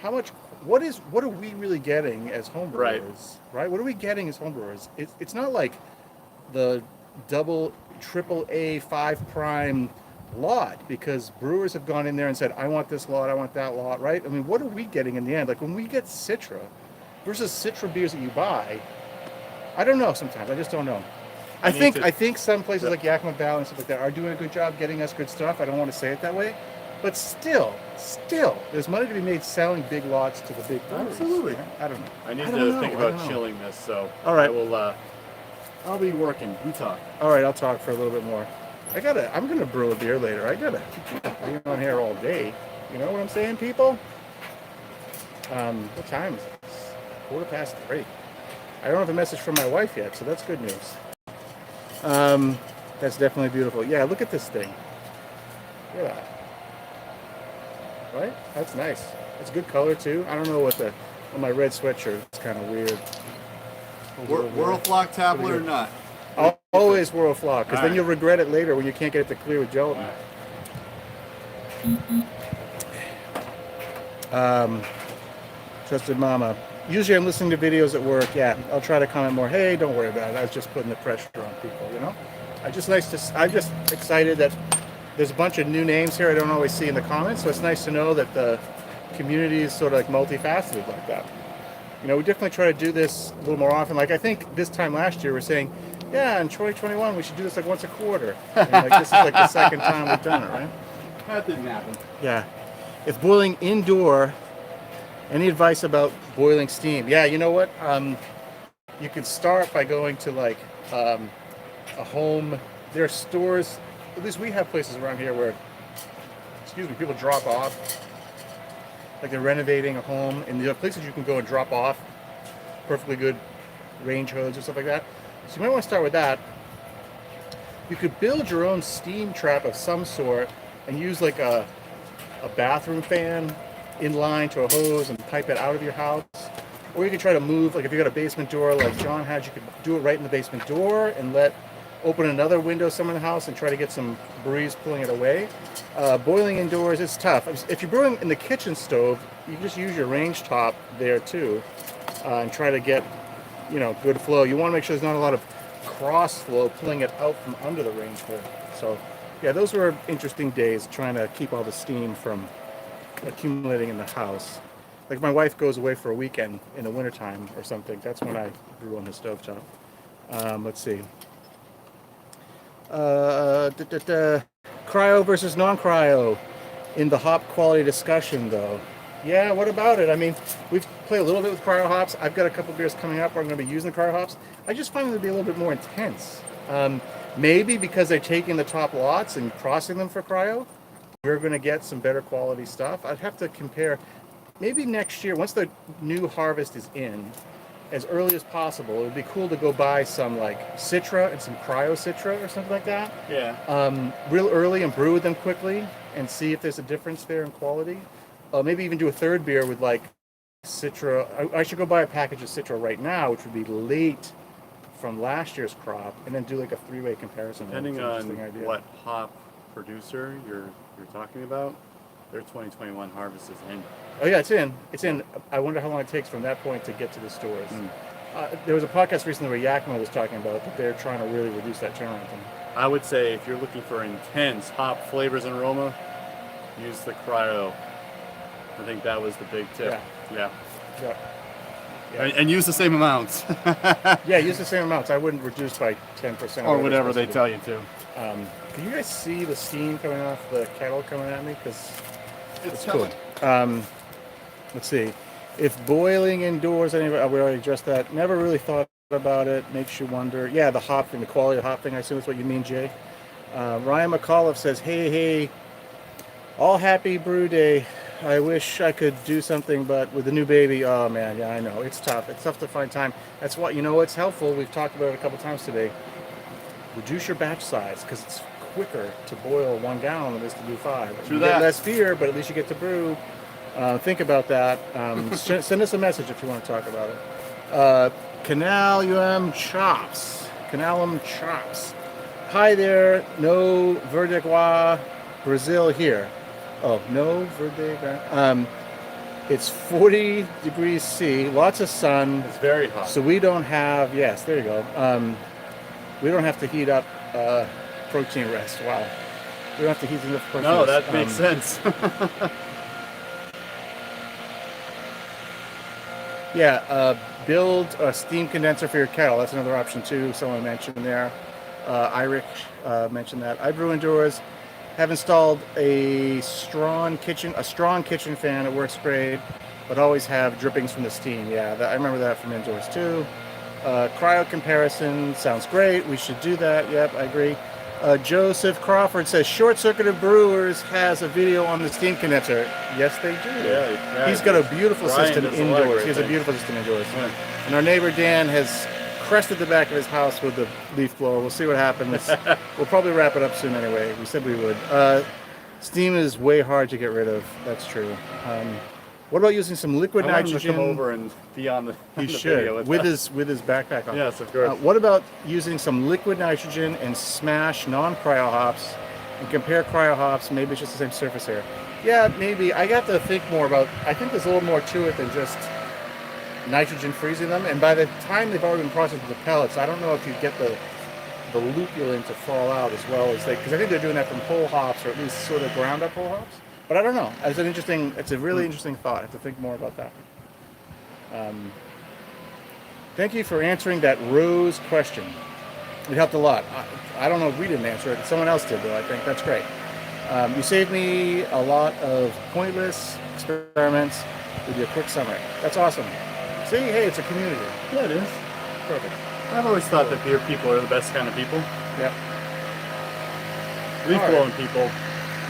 how much. What are we really getting as homebrewers? Right? What are we getting as homebrewers? It's not like the double, triple A, 5 prime lot, because brewers have gone in there and said, I want this lot, I want that lot, right? I mean, what are we getting in the end? Like when we get Citra versus Citra beers that you buy, I don't know sometimes. I just don't know. I think some places like Yakima Valley and stuff like that are doing a good job getting us good stuff. I don't want to say it that way. But still, there's money to be made selling big lots to the big breweries. Absolutely. I don't know. I need to think about chilling this, so all right. I'll be working. You talk. All right, I'll talk for a little bit more. I'm gonna brew a beer later. I gotta be on here all day. You know what I'm saying, people? What time is it? 3:15. I don't have a message from my wife yet, so that's good news. That's definitely beautiful. Yeah, look at this thing. Look at that. right? That's nice. It's a good color too. I don't know what the on my red sweatshirt. It's kind of weird. Whirlflock tablet or not? Always whirl flock, because then Alright. you'll regret it later when you can't get it to clear with gelatin. Trusted Mama. Usually I'm listening to videos at work. Yeah, I'll try to comment more. Hey, don't worry about it. I was just putting the pressure on people, you know? I'm just excited that there's a bunch of new names here I don't always see in the comments, so it's nice to know that the community is sort of like multifaceted like that. You know, we definitely try to do this a little more often. Like I think this time last year we're saying, yeah, in 2021 we should do this like once a quarter. And like this is like the second time we've done it, right? That didn't happen. Yeah. It's boiling indoor. Any advice about boiling steam? Yeah, you know what? You could start by going to like a home. There are stores, at least we have places around here where, people drop off. Like they're renovating a home, and there are places you can go and drop off perfectly good range hoods or stuff like that. So you might want to start with that. You could build your own steam trap of some sort and use like a bathroom fan in line to a hose and pipe it out of your house. Or you could try to move, like if you got a basement door like John had, you could do it right in the basement door and open another window somewhere in the house and try to get some breeze pulling it away. Boiling indoors is tough. If you're brewing in the kitchen stove, you can just use your range top there too and try to get, good flow. You want to make sure there's not a lot of cross flow pulling it out from under the range hood. So yeah, those were interesting days trying to keep all the steam from accumulating in the house. Like my wife goes away for a weekend in the wintertime or something. That's when I brew on the stovetop. Let's see. Cryo versus non-cryo in the hop quality discussion though. Yeah, what about it? I mean, we've played a little bit with cryo hops. I've got a couple beers coming up where I'm going to be using the cryo hops. I just find them to be a little bit more intense. Maybe because they're taking the top lots and crossing them for cryo, we're going to get some better quality stuff. I'd have to compare. Maybe next year, once the new harvest is in, as early as possible, it would be cool to go buy some like Citra and some cryo Citra or something like that. Yeah. Real early and brew with them quickly and see if there's a difference there in quality. Maybe even do a third beer with like Citra. I should go buy a package of Citra right now, which would be late from last year's crop, and then do like a three-way comparison. Depending on what hop producer you're talking about, their 2021 harvest is in. Oh yeah, it's in. I wonder how long it takes from that point to get to the stores. There was a podcast recently where Yakima was talking about that they're trying to really reduce that turnaround time. I would say if you're looking for intense hop flavors and aroma, use the cryo. I think that was the big tip. Yeah. And use the same amounts. Yeah, use the same amounts. I wouldn't reduce by 10%. Or whatever they tell you to. Can you guys see the steam coming off the kettle coming at me? Because It's cool. Let's see. If boiling indoors, we already addressed that. Never really thought about it. Makes you wonder. Yeah, the hop thing, the quality of the hop thing. I assume that's what you mean, Jay. Ryan McAuliffe says, hey, all happy brew day. I wish I could do something, but with the new baby, oh man, yeah, I know. It's tough. It's tough to find time. That's what, what's helpful. We've talked about it a couple times today. Reduce your batch size because it's quicker to boil 1 gallon than it is to do 5. You get less beer, but at least you get to brew. Think about that. Send us a message if you want to talk about it. Canalum Chops. Hi there. No Verdegois Brazil here. Oh, no Verdegois. It's 40 degrees C. Lots of sun. It's very hot. So we don't have. Yes, there you go. We don't have to heat up protein rest. Wow. We don't have to heat enough protein No, rest. that makes sense. Yeah, build a steam condenser for your kettle. That's another option too. Someone mentioned there. Irish mentioned that. I brew indoors. Have installed a strong kitchen fan. It works great, but always have drippings from the steam. Yeah, I remember that from indoors too. Cryo comparison sounds great. We should do that. Yep, I agree. Joseph Crawford says Short Circuited Brewers has a video on the steam condenser. Yes, they do. Yeah, he's got a beautiful Brian system indoors. He has a beautiful system indoors. Yeah. And our neighbor Dan has crested the back of his house with the leaf blower. We'll see what happens. We'll probably wrap it up soon anyway. We said we would. Steam is way hard to get rid of. That's true. What about using some liquid I want him to nitrogen? come over and be on the, He on the should video with us. his backpack on. Yes, of course. What about using some liquid nitrogen and smash non-cryo hops and compare cryo hops? Maybe it's just the same surface area. Yeah, maybe. I got to think more about. I think there's a little more to it than just nitrogen freezing them. And by the time they've already been processed with the pellets, I don't know if you get the lupulin to fall out as well as they, because I think they're doing that from whole hops, or at least sort of ground up whole hops. But I don't know. It's a really interesting thought. I have to think more about that. Thank you for answering that Rose question. It helped a lot. I don't know if we didn't answer it. Someone else did, though. I think that's great. You saved me a lot of pointless experiments with your quick summary. That's awesome. See, hey, it's a community. Yeah, it is. Perfect. I've always thought that beer people are the best kind of people. Yep. Leaf All right. blowing people,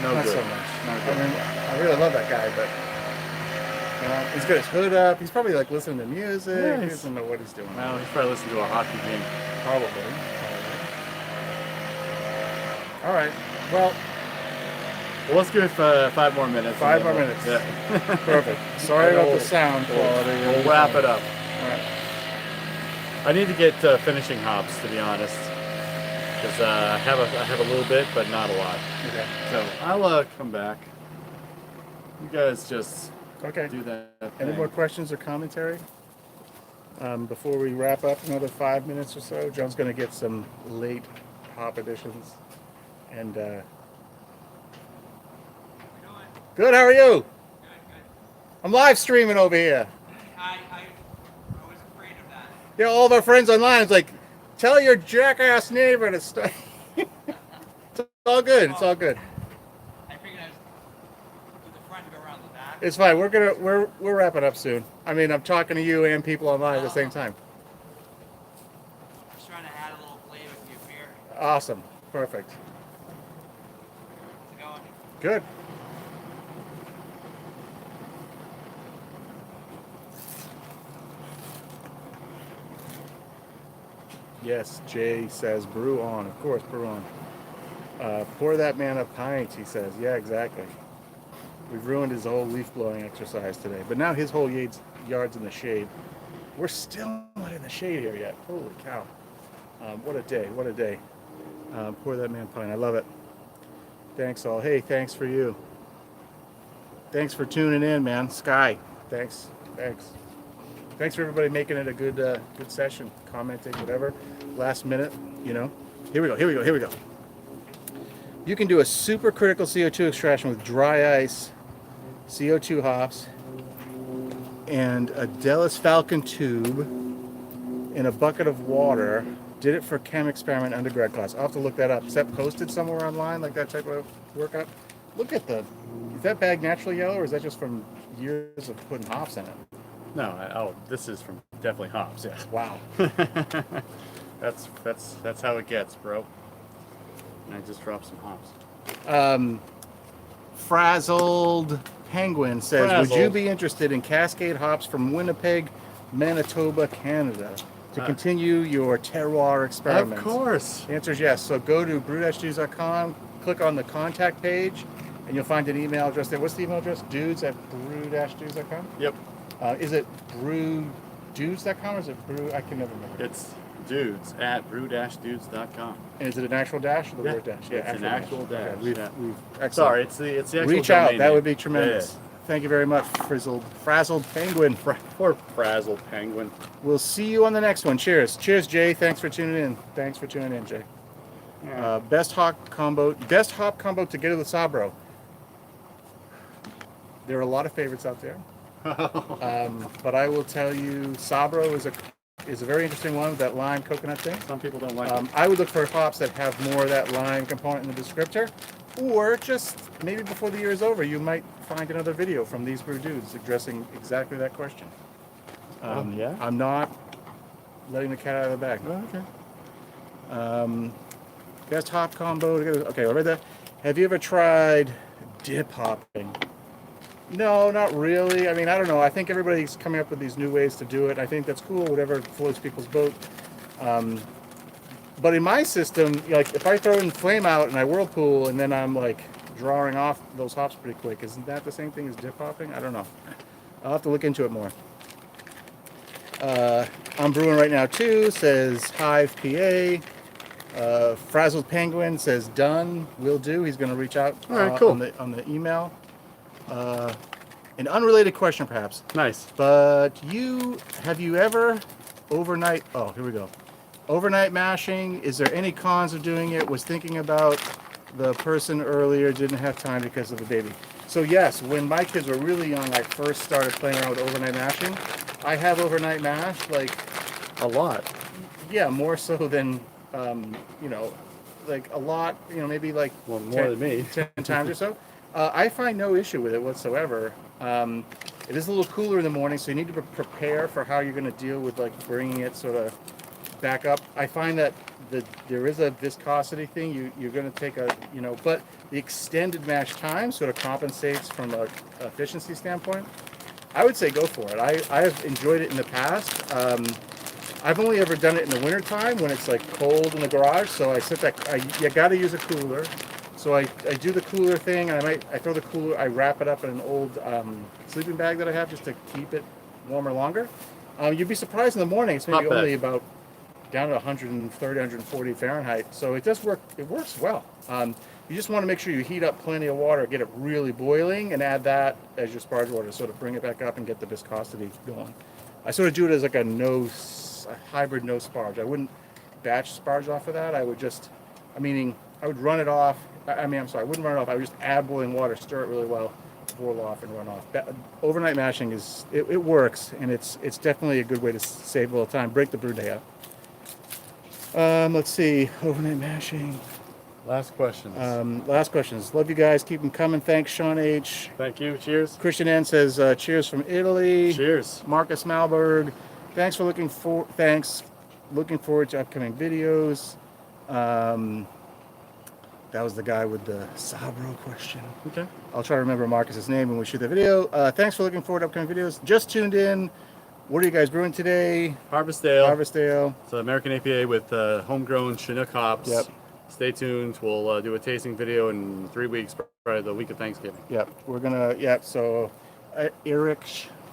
no Not good. so much. Not I good. mean, I really love that guy, but you know, he's got his hood up. He's probably like listening to music. Yeah, He doesn't know what he's doing. Well, he's probably listening to a hockey game. Probably. All right. Well, Well, let's give it 5 more minutes. 5 and then more we'll- minutes. Yeah. Perfect. Sorry about the We'll- sound quality. We'll wrap it up. All right. I need to get finishing hops, to be honest, because I have a little bit, but not a lot. Okay. So I'll come back. You guys just Okay. do that. Any thing. more questions or commentary before we wrap up? Another 5 minutes or so. John's going to get some late hop editions. And good. How are you? I'm live streaming over here. I was afraid of that. Yeah, all of our friends online. It's like, tell your jackass neighbor to stop. It's all good. It's all good. I figured I was do the front and go around the back. It's fine. We're wrapping up soon. I mean, I'm talking to you and people online at the same time. Just trying to add a little flavor to your beer. Awesome. Perfect. How's it going? Good. Yes, Jay says brew on. Of course, brew on. Pour that man a pint, he says. Yeah, exactly. We've ruined his whole leaf blowing exercise today. But now his whole yard's in the shade. We're still not in the shade here yet. Holy cow. What a day. What a day. Pour that man a pint. I love it. Thanks all. Hey, thanks for you. Thanks for tuning in, man. Sky. Thanks. Thanks for everybody making it a good session, commenting, whatever. Last minute, you know. Here we go. You can do a supercritical CO2 extraction with dry ice, CO2 hops, and a Delis Falcon tube in a bucket of water. Did it for chem experiment undergrad class. I'll have to look that up. Is that posted somewhere online, like that type of workup? Look at is that bag naturally yellow, or is that just from years of putting hops in it? No, this is from definitely hops. Yeah. Wow. That's how it gets, bro. And I just dropped some hops. Frazzled Penguin says, would you Frazzled. be interested in Cascade hops from Winnipeg, Manitoba, Canada, to continue your terroir experiments? Of course. The answer is yes. So go to brew-dudes.com, click on the contact page, and you'll find an email address there. What's the email address? dudes@brew-dudes.com? Yep. Is it brewdudes.com or is it brew? I can never remember. It's dudes@brew-dudes.com. And is it an actual dash or the Yeah, word dash? it's an actual dash, Okay, we've excellent. Sorry, it's the actual Reach out. domain That name. would be tremendous. Thank you very much, Frazzled Penguin. Poor frazzled penguin. We'll see you on the next one. Cheers. Cheers, Jay. Thanks for tuning in. Jay. Best hop combo to get to the Sabro. There are a lot of favorites out there. But I will tell you, Sabro is a very interesting one with that lime coconut thing. Some people don't like it. I would look for hops that have more of that lime component in the descriptor, or just maybe before the year is over, you might find another video from these brew dudes addressing exactly that question. Yeah? I'm not letting the cat out of the bag. Oh, okay. Best hop combo. Okay, I read that. Have you ever tried dip hopping? No, not really. I mean, I don't know. I think everybody's coming up with these new ways to do it. I think that's cool, whatever floats people's boat. But in my system, like if I throw in flame out and I whirlpool and then I'm like drawing off those hops pretty quick. Isn't that the same thing as dip hopping? I don't know. I'll have to look into it more. I'm brewing right now too, says Hive PA. Frazzled Penguin says done, will do. He's going to reach out All right, cool. on the email. An unrelated question perhaps, Nice. but have you ever overnight, oh, here we go. Overnight mashing, is there any cons of doing it? Was thinking about the person earlier, didn't have time because of the baby. So yes, when my kids were really young, I first started playing around with overnight mashing. I have overnight mashed, like, A lot. yeah, more so than, you know, like a lot, you know, maybe like Well, more than me. 10 times or so. I find no issue with it whatsoever. It is a little cooler in the morning, so you need to prepare for how you're going to deal with like bringing it sort of back up. I find that there is a viscosity thing. You're going to take a, you know, but the extended mash time sort of compensates from a efficiency standpoint. I would say go for it. I have enjoyed it in the past. I've only ever done it in the wintertime when it's like cold in the garage. So I set that, you got to use a cooler. So I do the cooler thing, and I throw the cooler, I wrap it up in an old sleeping bag that I have just to keep it warmer longer. You'd be surprised in the morning, it's maybe only about down to 130, 140 Fahrenheit. So it does work, it works well. You just want to make sure you heat up plenty of water, get it really boiling, and add that as your sparge water to sort of bring it back up and get the viscosity going. I sort of do it as like a hybrid no sparge. I wouldn't batch sparge off of that. I would just, I would run it off. I wouldn't run it off. I would just add boiling water, stir it really well, boil off, and run off. Overnight mashing it works, and it's definitely a good way to save a little time, break the brew day up. Let's see, overnight mashing. Last questions. Last questions. Love you guys. Keep them coming. Thanks, Sean H. Thank you. Cheers. Christian N says, cheers from Italy. Cheers. Marcus Malberg. Thanks. Looking forward to upcoming videos. That was the guy with the Sabro question. Okay. I'll try to remember Marcus's name when we shoot the video. Thanks for looking forward to upcoming videos. Just tuned in. What are you guys brewing today? Harvest Ale. Harvest Ale. It's an American APA with homegrown Chinook hops. Yep. Stay tuned. We'll do a tasting video in 3 weeks, probably the week of Thanksgiving. Yep. We're gonna. Yep. So Eric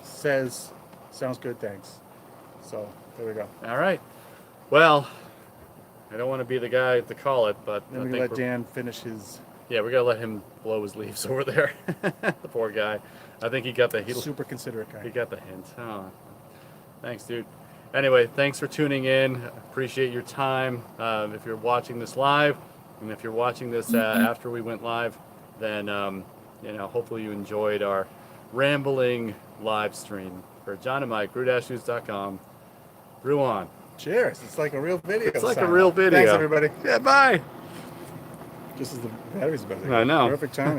says, sounds good. Thanks. So there we go. All right. Well, I don't want to be the guy to call it, but Then we can let Dan finish his. Yeah, we gotta let him blow his leaves over there. The poor guy. I think he got the Super considerate guy. He got the hint. Oh, thanks, dude. Anyway, thanks for tuning in. Appreciate your time. If you're watching this live, and if you're watching this after we went live, then hopefully you enjoyed our rambling live stream. For John and Mike, brew-news.com. Brew on. Cheers. It's like a real video. It's like a real video. Thanks, everybody. Yeah, bye. Just as the battery's about to I know. Perfect timing.